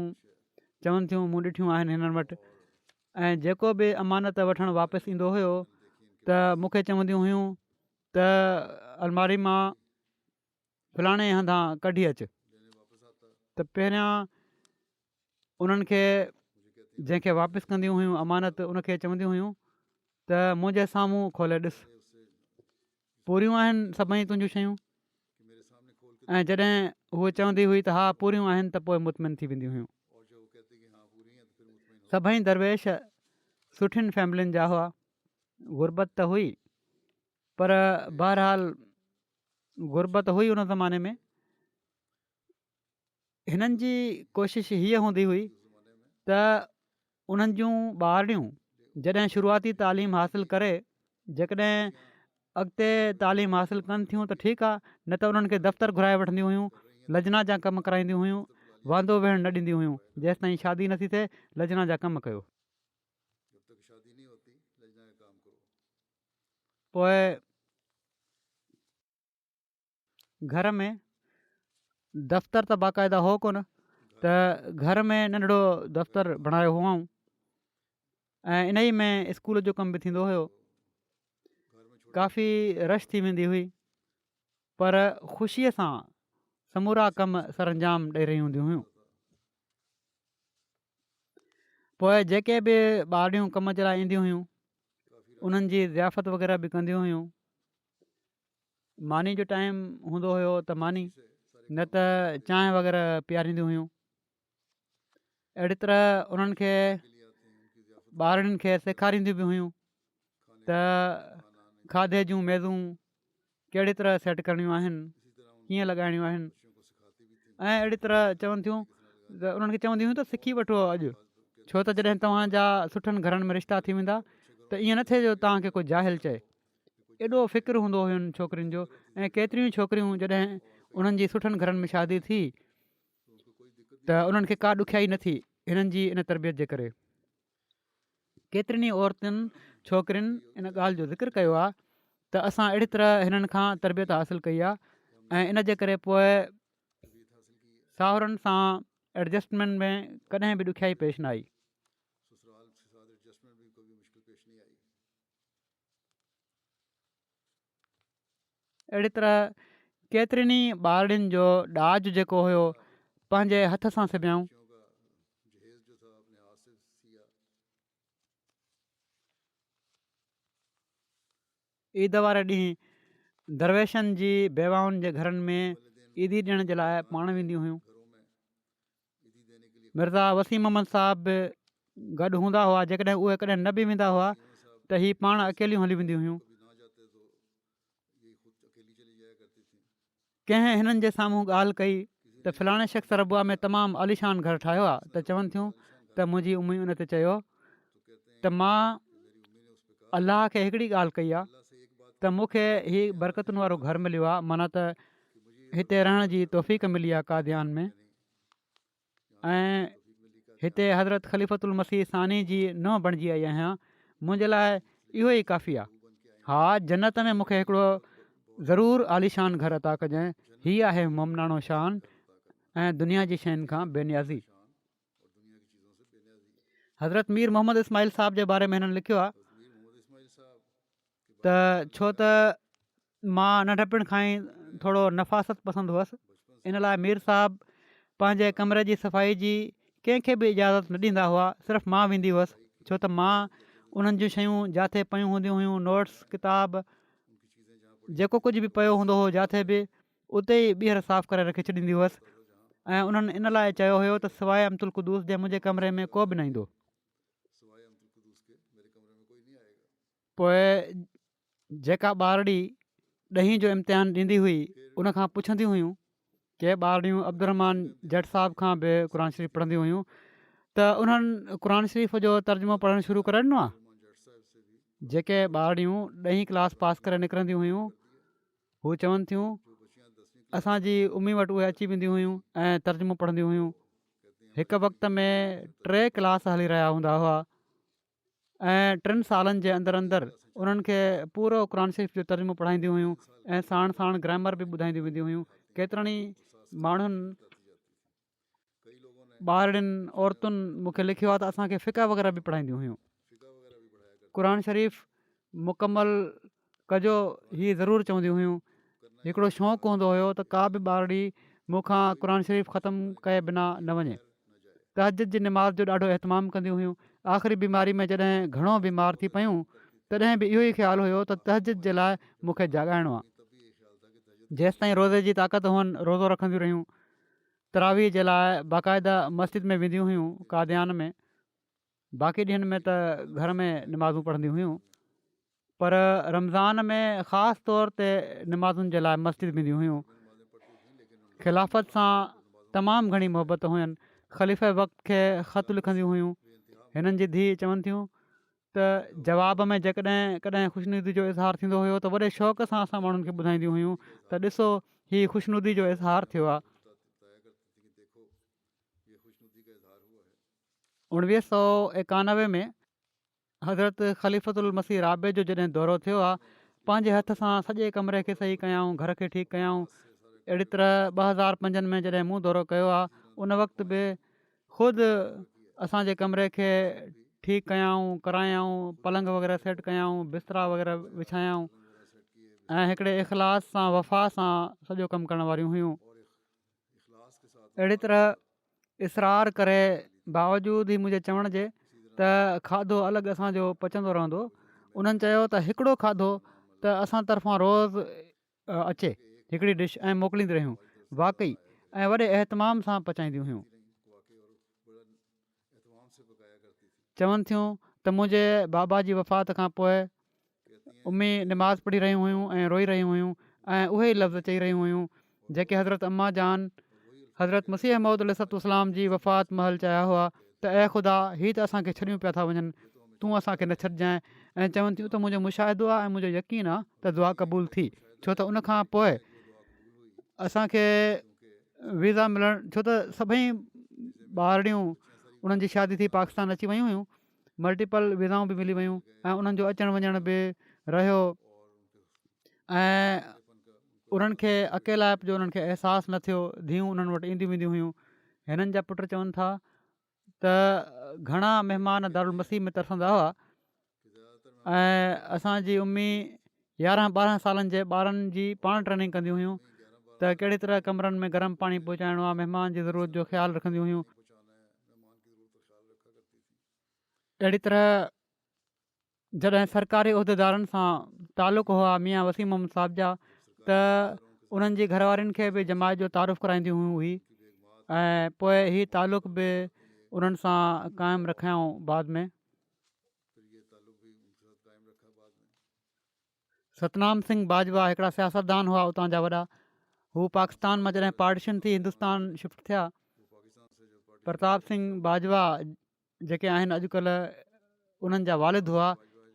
चवनि थियूं मूं ॾिठियूं आहिनि हिननि वटि। ऐं जेको बि अमानत वठणु वापसि ईंदो हुयो त मूंखे चवंदियूं हुयूं त अलमारी मां फलाणे हंधा कढी अचु। त पहिरियां उन्हनि खे जंहिंखे वापसि कंदियूं हुयूं अमानत, उनखे चवंदियूं हुयूं त मुंहिंजे साम्हूं खोले ॾिस, पूरियूं आहिनि सभई तुंहिंजूं शयूं। ऐं जॾहिं हूअ चवंदी हुई त हा पूरियूं आहिनि त पोइ मुतमिन थी वेंदियूं हुयूं। सभई दरवेश सुठियुनि फैमिलियुनि जा हुआ, गुरबत त हुई, पर बहरहाल गुरबत हुई उन ज़माने में। हिननि जी कोशिशि हीअ हूंदी हुई त उन्हनि जूं ॿारड़ियूं जॾहिं शुरूआती तालीम हासिलु करे, जेकॾहिं अॻिते तालीम हासिलु कनि थियूं त ठीकु आहे, न त उन्हनि खे दफ़्तर घुराए वठंदियूं हुयूं, लजना जा कमु कराईंदियूं हुयूं, वांदो वेहणु न ॾींदियूं हुयूं, जेसि ताईं शादी नथी थिए लजना जा कमु कयो। पोइ घर में दफ़्तर त बाक़ाइदा हो कोन, त घर में नंढिड़ो दफ़्तर बणायो हुअऊं ऐं इन ई में स्कूल जो कमु बि थींदो हुयो। काफ़ी रश थी वेंदी हुई, पर ख़ुशीअ सां समूरा कमु सरअंजाम ॾेई रहियूं हूंदियूं हुयूं। पोइ जेके बि ॿारड़ियूं कम जे लाइ ईंदियूं हुयूं उन्हनि जी ज़ियाफ़त वग़ैरह बि कंदियूं हुयूं। मानी जो टाइम हूंदो हुयो त मानी, न त चांहि वग़ैरह पीआरींदियूं हुयूं। अहिड़ी तरह उन्हनि खे ॿारनि खे सेखारींदियूं बि हुयूं त खाधे जूं मेज़ूं कहिड़ी तरह सेट करणियूं आहिनि, कीअं लॻाइणियूं आहिनि। ऐं अहिड़ी तरह चवनि थियूं त उन्हनि खे चवंदियूं हुयूं त सिखी वठो अॼु, छो त जॾहिं तव्हांजा सुठनि घरनि में रिश्ता थी वेंदा त ईअं न थिए जो तव्हांखे कोई जाहिल चए। एॾो फ़िक्रु हूंदो हुयुनि छोकिरियुनि जो। ऐं केतिरियूं छोकिरियूं जॾहिं उन्हनि जी सुठनि घरनि में शादी थी त उन्हनि खे का ॾुखियाई न थी हिननि जी इन तरबियत जे करे। केतिरनि ई औरतुनि छोकिरियुनि इन ॻाल्हि जो ज़िक्र कयो आहे त असां अहिड़ी तरह हिननि खां तरबियत हासिलु कई आहे ऐं इन जे करे पोइ साहुरनि सां एडजस्टमेंट में कॾहिं बि ॾुखियाई पेश न आई। अहिड़ी तरह केतिरनि ई ॿारड़ियुनि जो ॾाज जेको हुयो पंहिंजे हथ सां सिबियाऊं। ईद वारे ॾींहुं दरवेशनि जी बेवाउनि जे घरनि में ईदी ॾियण जे लाइ पाण वेंदियूं हुयूं। मिर्ज़ा वसीम अहमद साहब बि गॾु हूंदा हुआ। जेकॾहिं उहे कॾहिं न बि वेंदा हुआ त हीअ पाण अकेलियूं हली वेंदियूं हुयूं। कंहिं हिननि जे साम्हूं ॻाल्हि कई त फलाणे शख़्स रबुआ में तमामु आलीशान घरु ठाहियो आहे, त चवनि थियूं त मुंहिंजी उम्मी उन ते चयो त मां अलाह खे हिकिड़ी ॻाल्हि कई आहे त मूंखे हीउ बरकतुनि वारो घरु मिलियो आहे, माना त हिते रहण जी तौफ़ीक़ मिली आहे कादियान में, ऐं हिते हज़रत ख़लीफ़तुल मसीह सानी जी न बणिजी आई आहियां। मुंहिंजे लाइ इहो ई काफ़ी आहे। हा, जन्नत में मूंखे हिकिड़ो ज़रूरु आलीशान घरु अता कजांइ। हीअ आहे मुमनाणो शान ऐं दुनिया जी शयुनि खां बेनियाज़ी। हज़रत मीर मोहम्मद इस्माइल साहिब जे बारे में हिननि लिखियो आहे त छो त मां नंढपण खां ई थोरो नफ़ासत पसंदि हुअसि, इन लाइ मीर साहिबु पंहिंजे कमरे जी सफ़ाई जी कंहिंखे बि इजाज़त न ॾींदा हुआ, सिर्फ़ु मां वेंदी हुअसि, छो त मां उन्हनि जूं शयूं जिथे पियूं हूंदियूं हुयूं, नोट्स किताब जेको कुझु बि पियो हूंदो हुओ जिथे बि, उते ई ॿीहर साफ़ु करे रखी छॾींदी हुअसि। ऐं उन्हनि इन लाइ चयो हुयो त सवाइ अब्दुल क़ुदूस जे मुंहिंजे कमरे में को बि न ईंदो। पोइ जेका ॿारड़ी ॾहीं जो इम्तिहान ॾींदी हुई उनखां पुछंदियूं हुयूं के ॿारड़ियूं अब्दुरहमान जट साहिब खां बि क़ुर शरीफ़ पढ़ंदियूं हुयूं त उन्हनि क़ुर शरीफ़ जो तर्जुमो पढ़णु शुरू करे ॾिनो आहे। जेके ॿारड़ियूं ॾहीं क्लास पास करे निकिरंदियूं हुयूं हू चवनि थियूं असांजी उम्मी वटि उहे अची वेंदियूं हुयूं ऐं तर्जुमो पढ़ंदियूं हुयूं। हिकु वक़्त में 3 क्लास हली रहिया हूंदा हुआ ऐं 3 सालनि जे अंदरि अंदरि उन्हनि खे पूरो क़ुर शरीफ़ जो तर्जुमो पढ़ाईंदियूं हुयूं ऐं साण साण ग्रामर बि ॿुधाईंदियूं वेंदियूं हुयूं। केतिरनि ई माण्हुनि ॿारड़ियुनि औरतुनि मूंखे लिखियो आहे त असांखे फ़िक़ह वग़ैरह बि पढ़ाईंदियूं हुयूं। क़ुर शरीफ़ मुकमल कजो हीअ ज़रूरु चवंदियूं हुयूं। हिकिड़ो शौक़ु हूंदो हुयो त का बि ॿारड़ी मूंखां क़ुर शरीफ़ ख़तमु कए बिना न वञे। तहजद जी निमाज़ जो ॾाढो एहतमाम कंदियूं हुयूं। आख़िरी बीमारी में जॾहिं घणो बीमार थी पियूं तॾहिं बि इहो ई ख़्यालु हुयो त तहजद जे लाइ मूंखे जाॻाइणो आहे। जेसि ताईं रोज़े जी ताक़त हुअनि रोज़ो रखंदियूं रहियूं। तरावीह जे लाइ बाक़ाइदा मस्जिद में वेंदियूं हुयूं कादियान में, बाक़ी ॾींहंनि में त घर में निमाज़ूं पढ़ंदियूं हुयूं, पर रमज़ान में ख़ासि तौर ते निमाज़ुनि जे लाइ मस्जिद वेंदियूं हुयूं। ख़िलाफ़त सां तमामु घणी मुहबत हुयनि। ख़लीफ़े वक़्त खे ख़त लिखंदियूं हुयूं। हिननि जी धीउ चवनि थियूं त जवाब में जेकॾहिं कॾहिं ख़ुशनुदी जो इज़हार थींदो हुयो त वॾे शौक़ सां असां माण्हुनि खे ॿुधाईंदियूं हुयूं त ॾिसो हीअ ख़ुशनुदी जो इज़हार थियो आहे। 1991 में हज़रत ख़लीफ़तुल मसीह राबे जो जॾहिं दौरो थियो आहे, पंहिंजे हथ सां सॼे कमरे खे सही कयाऊं, घर खे ठीकु कयाऊं। अहिड़ी तरह 2005 में जॾहिं मूं दौरो कयो आहे उन वक़्तु बि ख़ुदि असांजे कमरे खे ठीकु कयाऊं, करायाऊं, पलंग वग़ैरह सेट कयाऊं, बिस्तरा वग़ैरह विछायाऊं ऐं हिकिड़े इख़लास सां वफ़ा सां सॼो कमु करण वारियूं हुयूं। अहिड़ी तरह इसरार करे बावजूदि ई मुंहिंजे चवण जे त खाधो अलॻि असांजो पचंदो रहंदो, उन्हनि चयो त हिकिड़ो खाधो त असां तरफ़ां रोज़ु अचे, हिकिड़ी डिश ऐं मोकिलींदी रहियूं। वाक़ई ऐं वॾे एहतमाम सां पचाईंदियूं हुयूं। चवनि थियूं त मुंहिंजे बाबा जी वफ़ात खां पोइ उम्मी निमाज़ पढ़ी रहियूं हुयूं ऐं रोई रहियूं हुयूं ऐं उहे ई लफ़्ज़ चई रहियूं हुयूं जेके हज़रत अम्मा जान हज़रत मसीह मौद अलैहिस्सलाम जी वफ़ात महल चया हुआ त ऐं ख़ुदा हीअ त असांखे छॾियूं पिया था वञनि, तूं असांखे न छॾिजांइ। ऐं चवनि थियूं त मुंहिंजो मुशाहिदो आहे ऐं मुंहिंजो यकीन आहे त दुआ क़बूल थी, छो त उनखां पोइ असांखे वीज़ा मिलणु, छो त सभई ॿारड़ियूं उन्हनि जी शादी थी पाकिस्तान अची वियूं हुयूं, मल्टीपल वीज़ाऊं बि मिली वियूं ऐं उन्हनि जो अचणु वञण बि रहियो ऐं उन्हनि खे अकेलाइप जो उन्हनि खे अहसासु न थियो। धीअरूं उन्हनि वटि ईंदियूं वेंदियूं हुयूं। हिननि जा पुट चवनि था त घणा महिमान दारुल मसीह में तरसंदा हुआ ऐं असांजी उम्मी 11-12 सालनि जे ॿारनि जी पाण ट्रेनिंग कंदियूं हुयूं त कहिड़ी तरह कमरनि में गरम पाणी पहुचाइणो आहे, महिमान जी ज़रूरत जो ख़्यालु रखंदियूं हुयूं। अहिड़ी तरह जॾहिं सरकारी उहिदेदारनि सां तालुक़ हुआ मियां वसीम मोहम्मद साहिब जा, त उन्हनि जी घरवारियुनि खे बि जमायत जो तारुफ़ कराईंदियूं हुई ऐं पोइ हीउ तालुक़ बि उन्हनि सां क़ाइमु रखियाऊं बाद में। सतनाम सिंह बाजवा हिकिड़ा सियासतदान हुआ उतां जा वॾा। हू पाकिस्तान मां जॾहिं पार्टीशन थी हिंदुस्तान शिफ्ट थिया। प्रताप सिंह बाजवा जेके आहिनि अॼुकल्ह उन्हनि जा वालिद हुआ,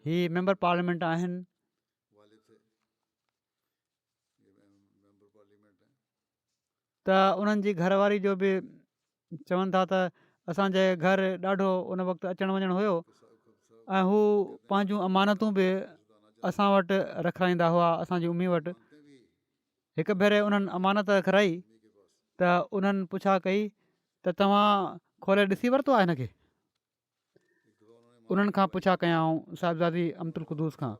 हीअ मेंबर पार्लियामेंट आहिनि। त उन्हनि जी घरवारी जो बि चवनि था त असांजे घर ॾाढो उन वक़्तु अचणु वञणु हुयो ऐं हू पंहिंजूं अमानतूं बि असां वटि रखाईंदा हुआ, असांजी उम्मी वटि। हिकु भेरे उन्हनि अमानत रखाई त उन्हनि पुछा कई त तव्हां खोले ॾिसी वरितो आहे हिनखे? उन्हनि खां पुछा कयाऊं साहिबज़ादी अमतुल क़ुदूस खां,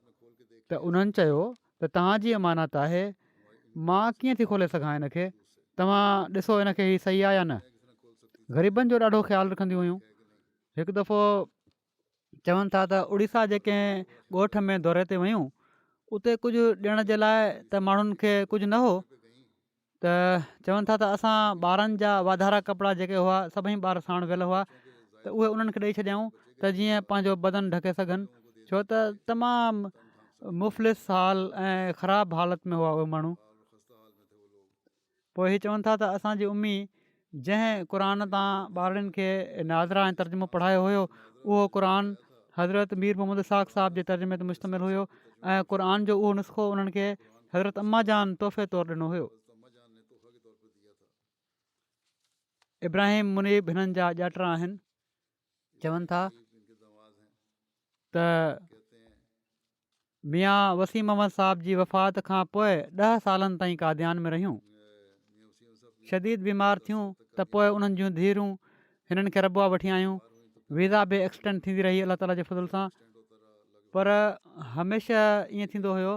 त उन्हनि चयो त तव्हांजी अमानत आहे, मां कीअं थी खोले सघां हिनखे, तव्हां ॾिसो हिनखे हीउ सही आहे या न। ग़रीबनि जो ॾाढो ख़्यालु रखंदियूं हुयूं। हिकु दफ़ो चवनि था त उड़ीसा जे कंहिं ॻोठ में दौरे ते वयूं, उते कुझु ॾियण जे लाइ त माण्हुनि खे कुझु न हो, त चवनि था त असां ॿारनि जा वाधारा कपिड़ा जेके हुआ सभई ॿार साण वियल हुआ, त उहे उन्हनि खे ॾेई छॾियऊं त जीअं पंहिंजो बदन ढके सघनि, छो त तमामु मुफ़लिस हाल ऐं ख़राबु हालति में हुआ उहे माण्हू। पोइ हीअ चवनि था त असांजी उम्मी जंहिं क़ुर तां ॿारनि खे नाज़रा ऐं तर्जुमो पढ़ायो हुयो, उहो क़ुर हज़रत मीर मोहम्मद साक़ साहिब जे तर्जुमे ते मुश्तमिल हुयो ऐं क़ुर जो उहो नुस्ख़ो उन्हनि खे हज़रत अम्मा जान तोहफ़े तौरु ॾिनो हुयो। इब्राहिम मुनीब हिननि जा ॼाटर आहिनि। चवनि था त मियां वसीम अहमद साहिब जी वफ़ात खां पोइ 10 सालनि ताईं कादियान में रहियूं। शदीद बीमार थियूं त पोइ उन्हनि जूं धीअरूं हिननि खे रबुआ वठी आयूं। वीज़ा बि एक्सटेंड थींदी रही अलाह ताला जे फज़ल सां, पर हमेशह ईअं थींदो हुयो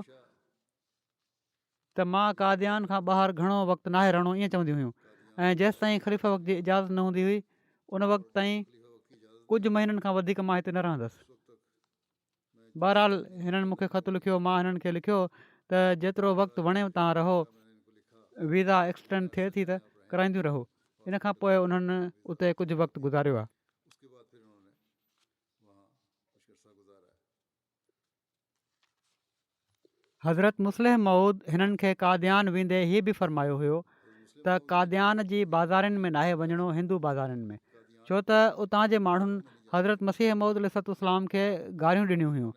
त मां कादियान खां ॿाहिरि घणो वक़्तु नाहे रहणो, ईअं चवंदियूं हुयूं। ऐं जेसि ताईं ख़लीफ़ा वक़्त जी इजाज़त न हूंदी हुई, उन वक़्त ताईं कुझु महीननि खां वधीक मां हिते न रहंदसि। बहरहाल हिननि मूंखे ख़तु लिखियो, मां हिननि खे लिखियो त जेतिरो वक़्तु वणे तव्हां रहो, वीज़ा एक्सटेंड थिए थी त कराईंदियूं रहो। इन खां पोइ उन्हनि उते कुझु वक़्तु गुज़ारियो आहे। हज़रत मुस्लिह मऊद हिननि खे कादियान वेंदे हीअ बि फ़रमायो हुयो त कादियान जी बाज़ारनि में नाहे वञिणो, हिंदू बाज़ारनि में, छो त उतां जे माण्हुनि हज़रत मसीह मऊद अलैहिस्सलाम खे गारियूं ॾिनियूं हुयूं।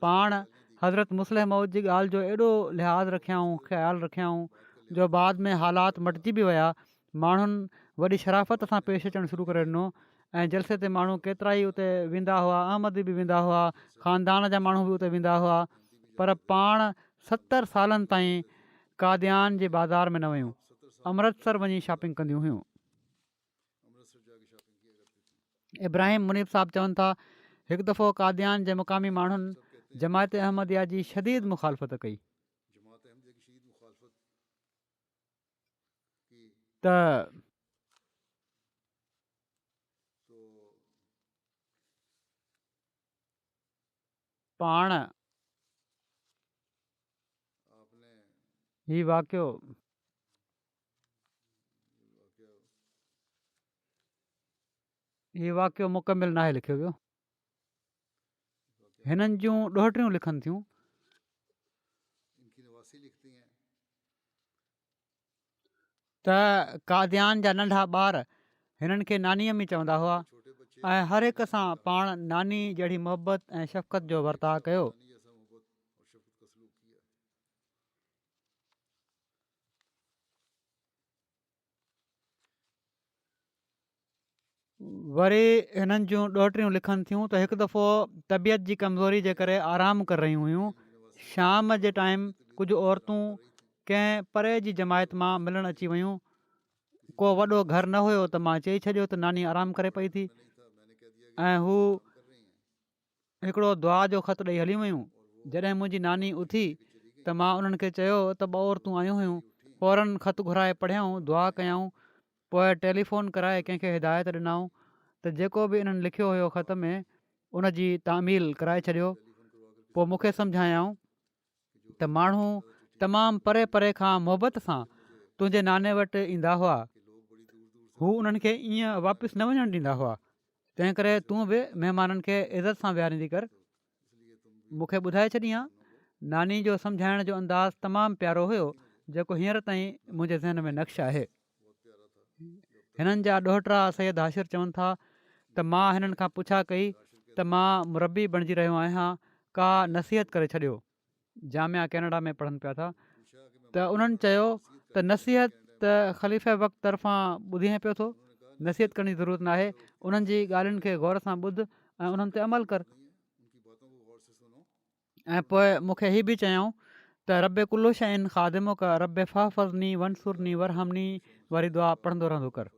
पाण हज़रत मुस्लिह मऊद जी ॻाल्हि जो एॾो लिहाज़ रखियाऊं, ख़्यालु रखियाऊं, जो बाद में हालात मटिजी बि विया। माण्हुनि वॾी शराफ़त सां पेश अचणु शुरू करे ॾिनो ऐं जलसे ते माण्हू केतिरा ई उते वेंदा हुआ, अहमदी बि वेंदा हुआ, ख़ानदान जा माण्हू बि उते वेंदा हुआ, पर पाण 70 सालनि ताईं कादियान जे बाज़ार में न वियूं, अमृतसर वञी शॉपिंग कंदियूं हुयूं। इब्राहिम मुनीब साहिबु चवनि था, हिकु दफ़ो कादियान जे मुक़ामी माण्हुनि जमायत अहमदिया जी शदीद मुखालफ़त कई त पाण हीउ वाक़ियो मुकमिल नाहे लिखियो वियो। हिननि जूं ॾोहिटियूं लिखनि थियूं त कादियान जा नंढा ॿार हिननि खे नानी अम्मी चवंदा हुआ ऐं हर हिक सां पाण नानी जहिड़ी मुहबत ऐं शफ़क़त जो वर्ताउ कयो। वरी हिननि जूं ॾोहिटियूं लिखनि थियूं त हिकु दफ़ो तबियत जी कमज़ोरी जे करे आराम करे रहियूं हुयूं। शाम जे टाइम कुझु औरतूं कंहिं परे जी जमायत मां मिलणु अची वियूं। को वॾो घरु न हुयो त मां चई छॾियो त नानी आराम करे पई थी ऐं हू हिकिड़ो दुआ जो ख़तु ॾेई हली वियूं। जॾहिं मुंहिंजी नानी उथी त मां उन्हनि खे चयो त 2 औरतूं आयूं हुयूं। फ़ौरन ख़तु घुराए पढ़ियाऊं, दुआ कयऊं, पोइ टेलीफ़ोन कराए कंहिंखे हिदायत ॾिनऊं त जेको बि इन्हनि लिखियो हुयो ख़त में उन जी तामील कराए छॾियो। पोइ मूंखे सम्झायाऊं त माण्हू तमामु परे परे खां मुहबत सां तुंहिंजे नाने वटि ईंदा हुआ। हू उन्हनि खे ईअं वापसि न वञणु ॾींदा हुआ। तंहिं करे तूं बि महिमाननि खे इज़त सां विहारींदी कर। मूंखे ॿुधाए छॾी आहे, नानी जो सम्झाइण जो अंदाज़ तमामु प्यारो हुयो, जेको हींअर ताईं मुंहिंजे ज़हन में नक्श आहे। हिननि जा ॾोहिटा सैयद हाशिर चवनि था त मां हिननि खां पुछा कई त मां मुरबी बणिजी रहियो आहियां, का नसीहत करे छॾियो। जामिया कैनेडा में पढ़नि पिया था त उन्हनि चयो त नसीहत त ख़लीफ़े वक़्त तरफ़ां ॿुधी पियो थो, नसीहत करण जी ज़रूरत न आहे। उन्हनि जी ॻाल्हियुनि खे गौर सां ॿुध ऐं उन्हनि ते अमल कर। ऐं पोइ मूंखे हीअ बि चयऊं त रब कुल्लो शइन ख़ादिमो का रब फ़ज़नी वनसुरनी वरहमनी वारी दुआ पढ़ंदो रहंदो कर।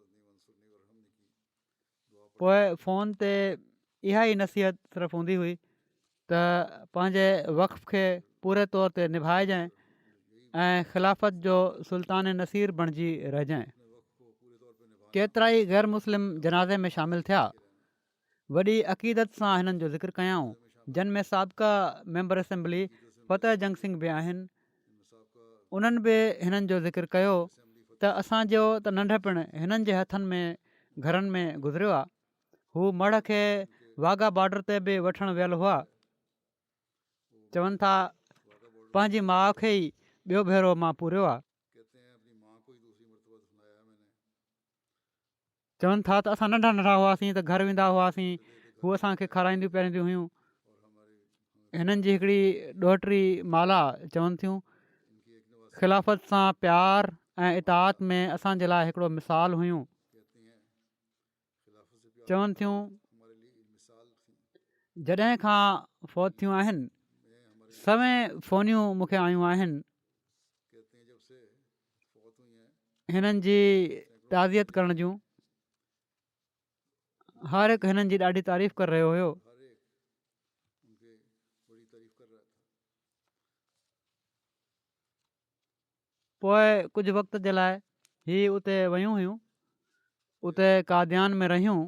पोइ फ़ोन ते इहा ई नसीहत सिर्फ़ु हूंदी हुई त पंहिंजे वक़्फ़ खे पूरे तौर ते निभाइजांइ ऐं ख़िलाफ़त जो सुल्तान नसीर बणिजी रहिजांइ। केतिरा ई ग़ैर मुस्लिम जनाज़े में शामिलु थिया। वॾी अक़ीदत सां हिननि जो ज़िक्र कयाऊं, जिन में साबिक़ा मेंबर असेंबली फ़तेह जंग सिंह बि आहिनि। उन्हनि बि हिननि जो ज़िक्र कयो त असांजो त नंढपिणु हिननि जे हथनि में घरनि में गुज़रियो आहे। हू मढ़ खे वाघा बॉर्डर ते बि वठणु वियल हुआ। चवनि था पंहिंजी माउ खे ई ॿियो भेरो मां पूरियो आहे। चवनि था त असां नंढा नंढा हुआसीं त घर वेंदा हुआसीं, हू असांखे खाराईंदियूं पीआरींदियूं हुयूं। हिननि जी हिकिड़ी ॾोहिटी माला चवनि थियूं ख़िलाफ़त सां प्यार ऐं इताअत में असांजे लाइ हिकिड़ो मिसाल हुयूं। चवनि थियूं जॾहिं खां फ़ौत थियूं आहिनि सवें फ़ोनियूं मूंखे आयूं आहिनि। हिननि जी ताज़ियत करण जूं हर हिकु हिननि जी ॾाढी तारीफ़ करे रहियो हुयो। पोइ कुझु वक़्त जे लाइ हीअ उते वियूं हुयूं, उते कादियान में रहियूं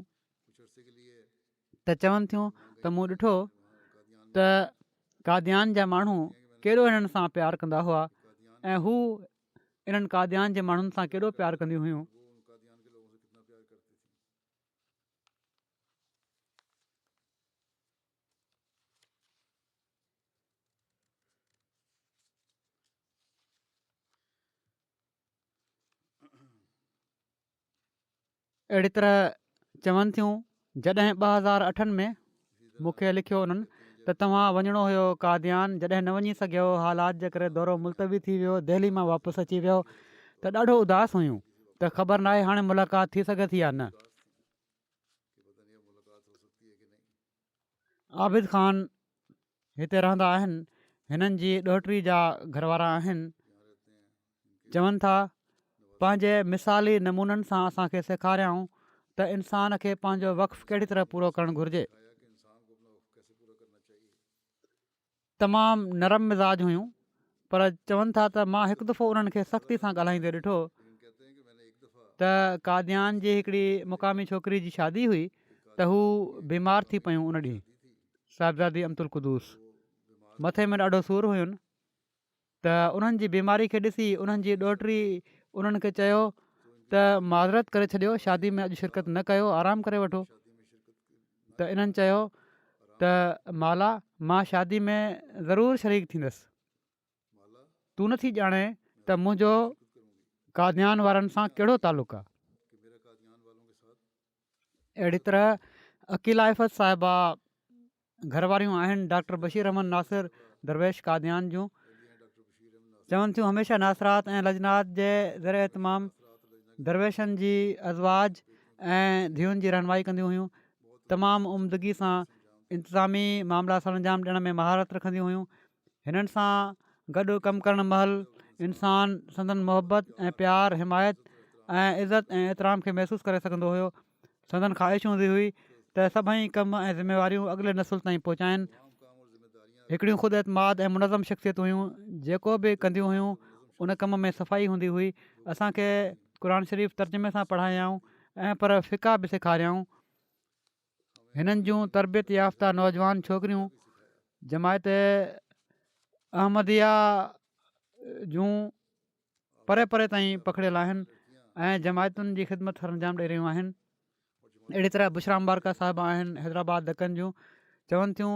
त चवनि थियूं त मूं ॾिठो त कादियान जा माण्हू केॾो हिननि सां प्यारु कंदा हुआ ऐं हू इन्हनि कादियान जे माण्हुनि सां केॾो प्यारु कंदियूं हुयूं। अहिड़ी तरह चवनि थियूं जॾहिं 2008 में मूंखे लिखियो उन्हनि त तव्हां वञिणो हुयो कादियान, जॾहिं न वञी सघियो, हालात जे करे दौरो मुलतवी थी वियो, दिल्ली मां वापसि अची वियो त ॾाढो उदास हुयूं त ख़बर न आहे हाणे मुलाक़ात थी सघे थी या न। आबिद ख़ान हिते रहंदा आहिनि, हिननि जी ॾोहिटी जा घरवारा आहिनि। चवनि था पंहिंजे मिसाली नमूननि सां असांखे सेखारियाऊं त इंसान खे पंहिंजो वक़्फ़ कहिड़ी तरह पूरो करणु घुरिजे। तमामु नरम मिज़ाज हुयूं, पर चवनि था त मां हिकु दफ़ो उन्हनि खे सख़्ती सां ॻाल्हाईंदे ॾिठो त कादियान जी हिकिड़ी मुक़ामी छोकिरी जी शादी हुई त हू बीमार थी पियूं। उन ॾींहुं साहिबज़ादी अमतुल कुदूस मथे में ॾाढो सूरु हुयुनि त उन्हनि जी बीमारी खे ॾिसी उन्हनि जी ॾोहिटी उन्हनि खे चयो त माज़रत करे छॾियो, शादी में अॼु शिरकत न कयो, आराम करे वठो। त इन्हनि चयो त माला मां शादी में ज़रूरु शरीक थींदसि, तूं नथी ॼाणे त मुंहिंजो कादियान वारनि सां कहिड़ो तालुक़ु आहे। अहिड़ी तरह अकीला इफ़त साहिबा घरवारियूं आहिनि डॉक्टर बशीर अहमद नासिर दरवेश कादियान जूं। चवनि थियूं हमेशह नासरात ऐं लजनात जे ज़रिए तमामु दरवेशनि जी अज़वाज ऐं धीउनि जी रहनुमाई कंदियूं हुयूं। तमामु उम्दगी सां इंतिज़ामी मामला सरंजाम ॾियण में महारत रखंदियूं हुयूं। हिननि सां गॾु कमु करणु महिल इंसान संदन मुहबत ऐं प्यारु, हिमायत ऐं इज़त ऐं एतिराम खे महसूसु करे सघंदो हुयो। संदन ख़्वाहिश हूंदी हुई त सभई कम ऐं ज़िम्मेवारियूं अॻिले नसुल ताईं पहुचाइनि। हिकिड़ियूं ख़ुदि एतमाद ऐं मुनज़म शख़्सियत हुयूं, जेको बि कंदियूं हुयूं उन कम में सफ़ाई हूंदी हुई। असांखे क़ुर शरीफ़ तर्जुमे सां पढ़ायाऊं ऐं पर फ़िका बि सेखारियाऊं। हिननि जूं तरबियत याफ़्ता नौजवान छोकिरियूं जमायत अहमदिया जूं परे परे ताईं पकड़ियल आहिनि ऐं जमायतुनि जी ख़िदमत सरंजाम ॾेई रहियूं आहिनि। अहिड़ी तरह बुशरा मुबारका साहिबा आहिनि हैदराबाद दक्कन जूं, चवनि थियूं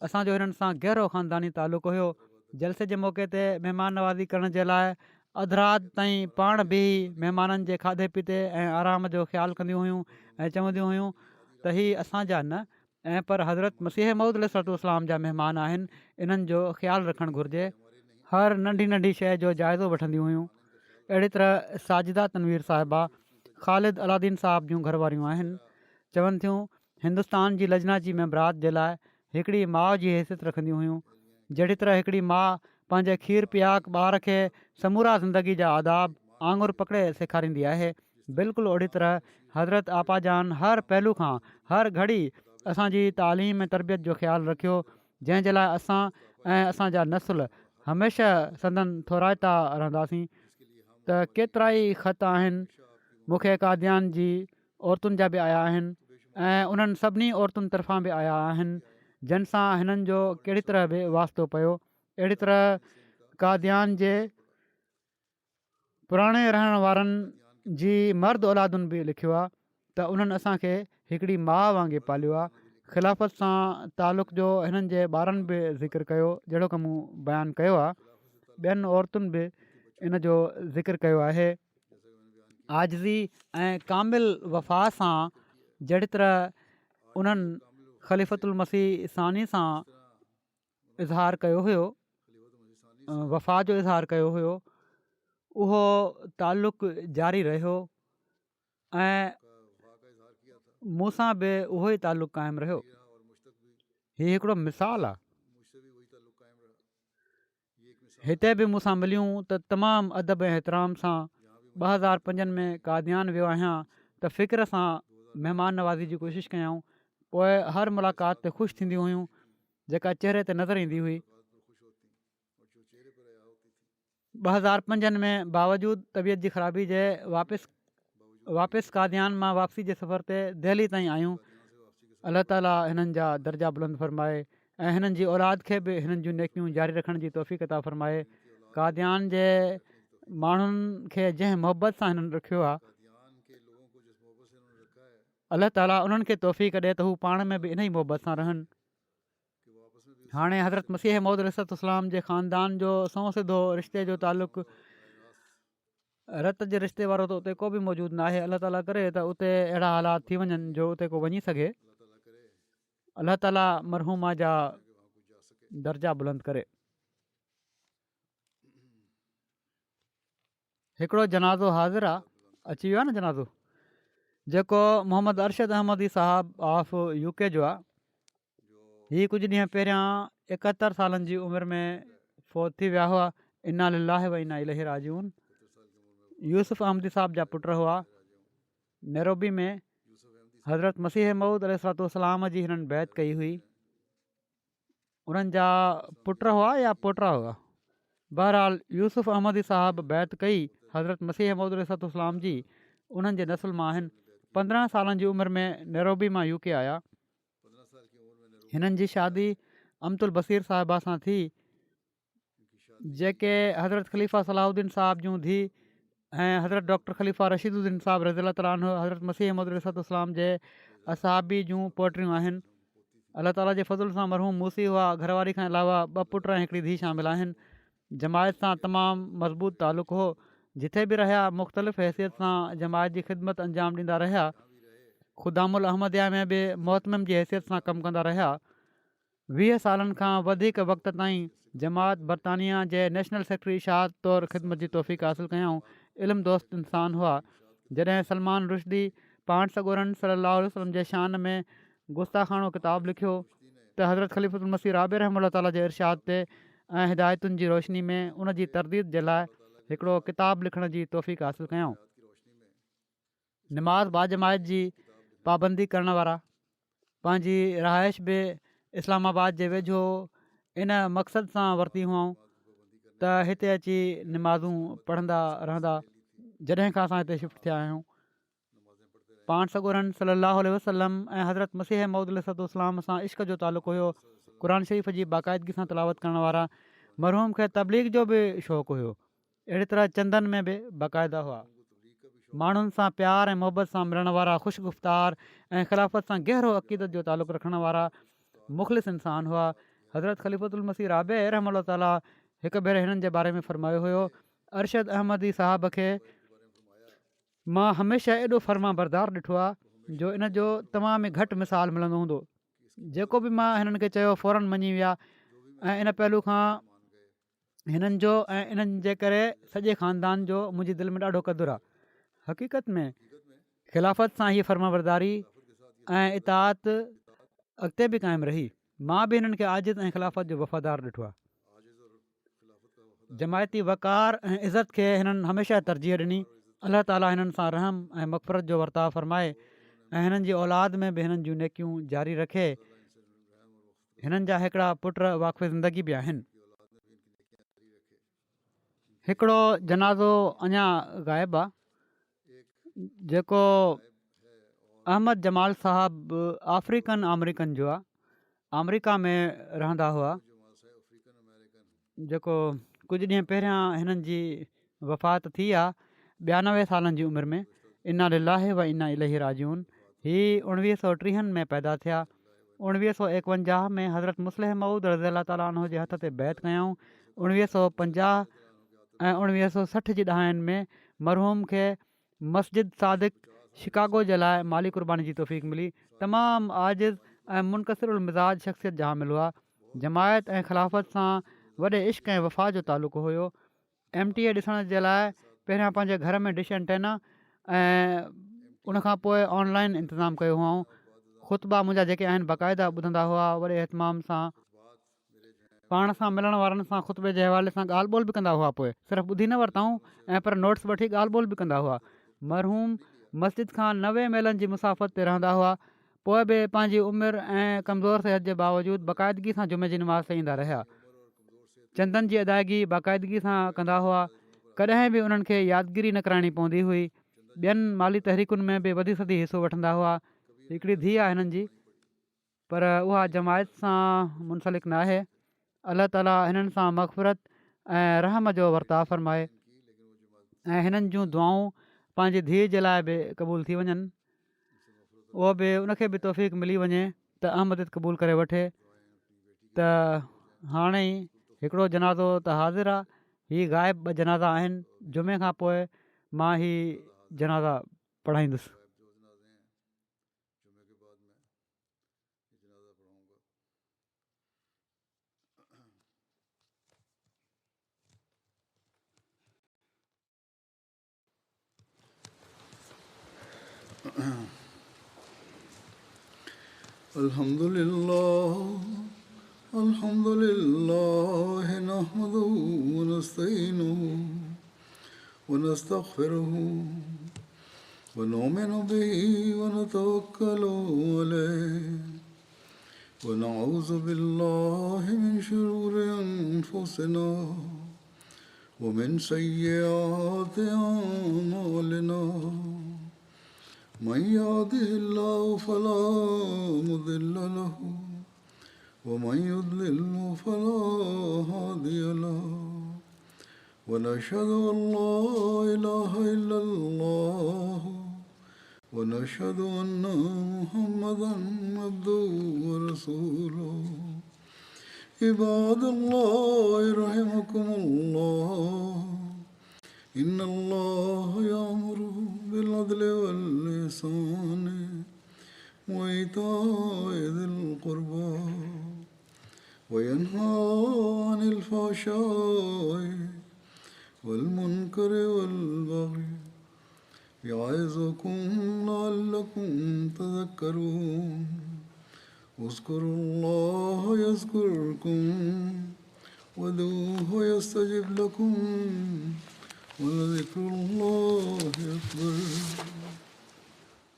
असांजो हिननि सां गहरो ख़ानदानी तालुक़ु हुयो। जलसे जे मौक़े ते महिमान नवाज़ी करण जे लाइ अधु राति ताईं पाण बि महिमाननि जे खाधे पीते ऐं आराम जो ख़्यालु कंदियूं हुयूं ऐं चवंदियूं हुयूं त हीअ असांजा न ऐं पर हज़रत मसीह मऊद अलैहिस्सलाम जा महिमान आहिनि, इन्हनि जो ख़्यालु रखणु घुरिजे। हर नंढी नंढी शइ जो जाइज़ो वठंदियूं हुयूं। अहिड़ी तरह साजिदा तनवीर साहिबा ख़ालिद अलादीन साहिब जूं घरवारियूं आहिनि, चवनि थियूं हिंदुस्तान जी लजना जी मेंबरात जे लाइ हिकिड़ी माउ जी हैसियत रखंदियूं हुयूं। जहिड़ी तरह हिकिड़ी माउ पंहिंजे खीर पियाक ॿार खे समूरा ज़िंदगी जा आदाब आङुर पकिड़े सेखारींदी आहे, बिल्कुलु ओड़ी तरह हज़रत आपा जान हर पहलू खां हर घड़ी असांजी तालीम ऐं तरबियत जो ख़्यालु रखियो, जंहिंजे लाइ असां ऐं असांजा नसुल हमेशह संदन थोराइता रहंदासीं। त केतिरा ई ख़त आहिनि मूंखे कादियान जी औरतुनि जा बि आया आहिनि ऐं उन्हनि सभिनी औरतुनि तरफ़ां बि आया आहिनि जिन सां हिननि जो कहिड़ी तरह बि वास्तो पियो। अहिड़ी तरह कादियान जे पुराणे रहण वारनि जी मर्द औलादुनि बि लिखियो आहे त उन्हनि असांखे हिकिड़ी माउ वांगुरु पालियो आहे। ख़िलाफ़त सां तालुक़ जो हिननि जे ॿारनि बि ज़िक्र कयो, जहिड़ो की मूं बयानु कयो आहे। ॿियनि औरतुनि बि इन जो ज़िक्र कयो आहे। आज़िज़ी ऐं कामिल वफ़ा सां जहिड़ी तरह उन्हनि ख़लीफ़तुल मसीह सानी सां इज़हार कयो हुयो, वफ़ा जो इज़हार कयो हुयो, उहो तालुक़ु जारी रहियो ऐं मूंसां बि उहो ई तालुक़ु क़ाइमु रहियो। हीउ हिकिड़ो मिसाल आहे। हिते बि मूंसां मिलियूं त तमामु अदब ऐं एतिराम सां 2005 में कादियान वियो आहियां त फ़िक्र सां महिमान नवाज़ी जी कोशिशि कयऊं। पोइ हर मुलाक़ात ते ख़ुशि थींदियूं हुयूं जेका चहिरे ते नज़र ईंदी हुई। 2005 में बावजूदु तबियत जी ख़राबी जे वापसि कादियान मां वापसी जे सफ़र ते दिल्ली ताईं आयूं। अलाह ताला हिननि जा दर्जा बुलंद फ़रमाए ऐं हिननि जी औलाद खे बि हिननि जूं नेकियूं जारी रखण जी तौफ़ीक़ अता फ़रमाए। कादियान जे माण्हुनि खे जंहिं मोहबत सां हिननि रखियो आहे, अलाह ताला उन्हनि खे तौफ़ीक़ ॾिए त हू पाण में बि इन ई मोहबत सां रहनि। हाणे हज़रत मसीह मऊद अलैहिस्सलाम जे ख़ानदान जो सौ सिधो रिश्ते जो तालुक़ु रत जे रिश्ते वारो त उते को बि मौजूदु न आहे। अलाह ताला करे त उते अहिड़ा हालात थी वञनि जो उते को वञी सघे। अलाह ताला मरहूमा जा दर्जा बुलंद करे। हिकिड़ो जनाज़ो हाज़िर आहे, अची वियो आहे न जनाज़ो, जेको मोहम्मद अरशद अहमदी साहब ऑफ UK जो आहे। हीअ कुझु ॾींहं पहिरियां 71 सालनि जी उमिरि में फ़ौत थी विया हुआ। इन्ना लिल्लाहि व इन्ना इलैहि राजिऊन। यूसुफ अहमदी साहब जा पुट हुआ। नैरोबी में हज़रत मसीह मऊद अलैहिस्सलाम जी हिननि बैत कई हुई। उन्हनि जा पुट हुआ या पोटा हुआ, बहरहाल यूसुफ अहमदी साहब बैत कई हज़रत मसीह मऊद अलैहिस्सलाम जी, उन्हनि जे नसुल मां आहिनि। 15 सालनि जी उमिरि में नैरोबी मां UK आया। हिननि जी शादी अमतुल बसीर साहिबा सां थी, जेके हज़रत ख़लीफ़ा सलाहुद्दीन साहिब जूं धीउ ऐं हज़रत डॉक्टर ख़लीफ़ा रशीदुद्दीन साहिब रज़ी ताला अन्हु हज़रत मसीह मऊद अलैहिस्सलाम जे असहाबी जूं पोटियूं आहिनि। अलाह ताला जे फज़ुल सां मरहूम मूसी हुआ। घरवारी खां अलावा 2 पुट ऐं हिकिड़ी धीउ शामिल आहिनि। जमायत सां तमामु मज़बूत तालुक़ु हो। जिथे बि रहिया मुख़्तलिफ़ हैसियत सां जमायत जी ख़िदमत अंजाम ॾींदा रहिया। ख़ुदामुल अहमदिया में बि मोहतमिम जी हैसियत सां कमु कंदा रहिया। 20 सालनि खां वधीक वक़्त ताईं जमात बरतानिया जे नेशनल सेक्रेटरी शाह तौरु ख़िदमत जी तौफ़ीक़ हासिलु कयऊं। इल्मु दोस्त इंसान हुआ। जॾहिं सलमान रुश्दी पाण सॻोरन सल्लल्लाहु अलैहि वसल्लम जे शान में गुस्ताखाणो किताबु लिखियो त हज़रत ख़लीफ़तुल मसीह राबे रहमतुल्लाह ताला जे इरशाद ते ऐं हिदायतुनि जी रोशनी में उन जी तरदीद जे लाइ हिकिड़ो किताबु लिखण जी तौफ़ीक़ हासिलु कयऊं। नमाज़ बाजमायत जी पाबंदी करण वारा पंहिंजी रहाइश बि इस्लामाबाद जे वेझो इन मक़सद सां वरिती हुअऊं त हिते अची नमाज़ूं पढ़ंदा रहंदा। जॾहिं खां असां हिते शिफ्ट थिया आहियूं, पाण सॻोरन सल्लल्लाहु अलैहि वसल्लम ऐं हज़रत मसीह मऊद अलैहिस्सलाम सां इश्क जो तालुक़ु हुयो। क़ुर शरीफ़ जी बाक़ाइदगी सां तिलावत करण वारा मरहूम खे तबलीग जो बि शौक़ु हुयो। अहिड़ी तरह चंदनि में बि बाक़ाइदा हुआ। माण्हुनि सां प्यार ऐं मुहबत सां मिलण वारा, ख़ुशगुफ़्तार ऐं ख़िलाफ़त सां गहरो अक़ीदत जो तालुक़ु रखण वारा मुख़लिस इंसान हुआ। हज़रत ख़लीफ़तुल मसीह राबे रहमतुल्लाह ताला हिकु भेरे हिननि जे बारे में फ़रमायो हुयो, अरशद अहमदी साहब खे मां हमेशह एॾो फ़र्मा बरदार ॾिठो आहे जो इन जो तमामु ई घटि मिसाल मिलंदो हूंदो। जेको बि मां हिननि खे चयो फ़ौरन मञी विया ऐं इन पहलू खां हिननि जो ऐं इन्हनि जे करे सॼे ख़ानदान जो मुंहिंजी दिलि में ॾाढो क़दुरु आहे। हक़ीक़त में ख़िलाफ़त सां हीअ फ़र्माबरदारी ऐं इताअत अॻिते बि क़ाइमु रही। मां बि हिननि खे आजिज़ ऐं ख़िलाफ़त जो वफ़ादार ॾिठो आहे। जमायती वक़ार ऐं इज़त खे हिननि हमेशह तरजीह ॾिनी। अलाह ताला हिननि सां रहम ऐं मग़फ़िरत जो वर्ताव फ़रमाए ऐं हिननि जी औलाद में बि हिननि जूं नेकियूं जारी रखे। हिननि जा हिकिड़ा पुट वाक़फ़े ज़िंदगी बि आहिनि। हिकिड़ो जनाज़ो अञा ग़ाइबु आहे जेको अहमद जमाल साहबु अफ्रीकन अमरीकन जो आहे। अमरीका में रहंदा हुआ, जेको कुझु ॾींहं पहिरियां हिननि जी वफ़ात थी आहे 92 सालनि जी उमिरि में। इन्ना लिल्लाहि व इन्ना इलैहि राजिऊन। हीअ 1930 में पैदा थिया। 1951 में हज़रत मुस्लिह मऊद रज़ी अल्लाह ताला अन्हु जे हथ ते बैत कयऊं। 1950 ऐं 1960 जी ॾहाकनि में मरहूम खे मस्जिद सादिक शिकागो जे लाइ माली क़ुर्बानी जी तौफ़ीक़ मिली। तमामु आजिज़ ऐं मुनक़सिरुल मिज़ाज शख़्सियत जामिल हुआ। जमायत ऐं ख़िलाफ़त सां वॾे इश्क़ ऐं वफ़ा जो तालुक़ु हुयो। MTA ॾिसण जे लाइ पहिरियां पंहिंजे घर में डिश एंटेना ऐं उनखां पोइ ऑनलाइन इंतज़ामु कयो हुअऊं। ख़ुतबा मुंहिंजा जेके आहिनि बाक़ाइदा ॿुधंदा हुआ, वॾे एतमाम सां पाण सां मिलण वारनि सां ख़ुतबे जे हवाले सां ॻाल्हि ॿोल बि कंदा हुआ। पोइ सिर्फ़ु ॿुधी न वरिताऊं ऐं पर नोट्स वठी ॻाल्हि ॿोल बि कंदा हुआ। मरहूम मस्जिद खां 90 मेलनि जी मुसाफ़त ते रहंदा हुआ। पोइ बि पंहिंजी उमिरि ऐं कमज़ोर सिहत जे बावजूदु बाक़ाइदगी सां जुमे जी नमाज़ ते ईंदा रहिया। चंदनि जी अदायगी बाक़ाइदगी सां कंदा हुआ। कॾहिं बि उन्हनि खे यादगिरी न कराइणी पवंदी हुई। ॿियनि माली तहरीकुनि में बि वधी सदी हिसो वठंदा हुआ। हिकिड़ी धीउ आहे हिननि जी, पर उहा जमायत सां मुंसलिक न आहे। अलाह ताला हिननि सां मग़फ़िरत ऐं रहम जो वर्ताव फ़रमाए ऐं हिननि जूं दुआऊं पंहिंजी धीउ जे लाइ बि क़बूल थी वञनि। उहो बि उनखे बि तौफ़ीक़ मिली वञे त अहमद क़बूल करे वठे। त हाणे ई हिकिड़ो जनाज़ो त हाज़िर आहे। हीअ ग़ाइब 2 जनाज़ा आहिनि। जुमे खां पोइ मां ही जनाज़ा पढ़ाईंदुसि। अल्हम्दुलिल्लाह नहमदुहु व नस्तईनुहु व नस्तग़फिरुहु व नुमिनु बिही व नतवक्कलु अलैहि व नऊज़ु बिल्लाहि मिन शुरूरि अनफुसिना व मिन सय्यिआति अअमालिना। मन यहदिहिल्लाहु फला मुदिल्ल लहु वमन युद्लिल्हु फला हादिय लहु वनशहदु अल्ला इलाहा इल्लल्लाह वनशहदु अन्ना मुहम्मदन अब्दुहु व रसूलुहु। इबादल्लाहि रहिमकुमुल्लाह इन्नल्लाह यामुरु बिल अदलि वल इहसानि व ईताइ ज़िल क़ुर्बा व यन्हा अनिल फ़हशाइ वल मुनकरि वल बग़ि यइज़ुकुम लअल्लकुम तज़क्करून। उज़्कुरुल्लाह यज़्कुरुकुम वदऊहु यस्तजिब लकुम वलज़िक्रुल्लाहि अकबर।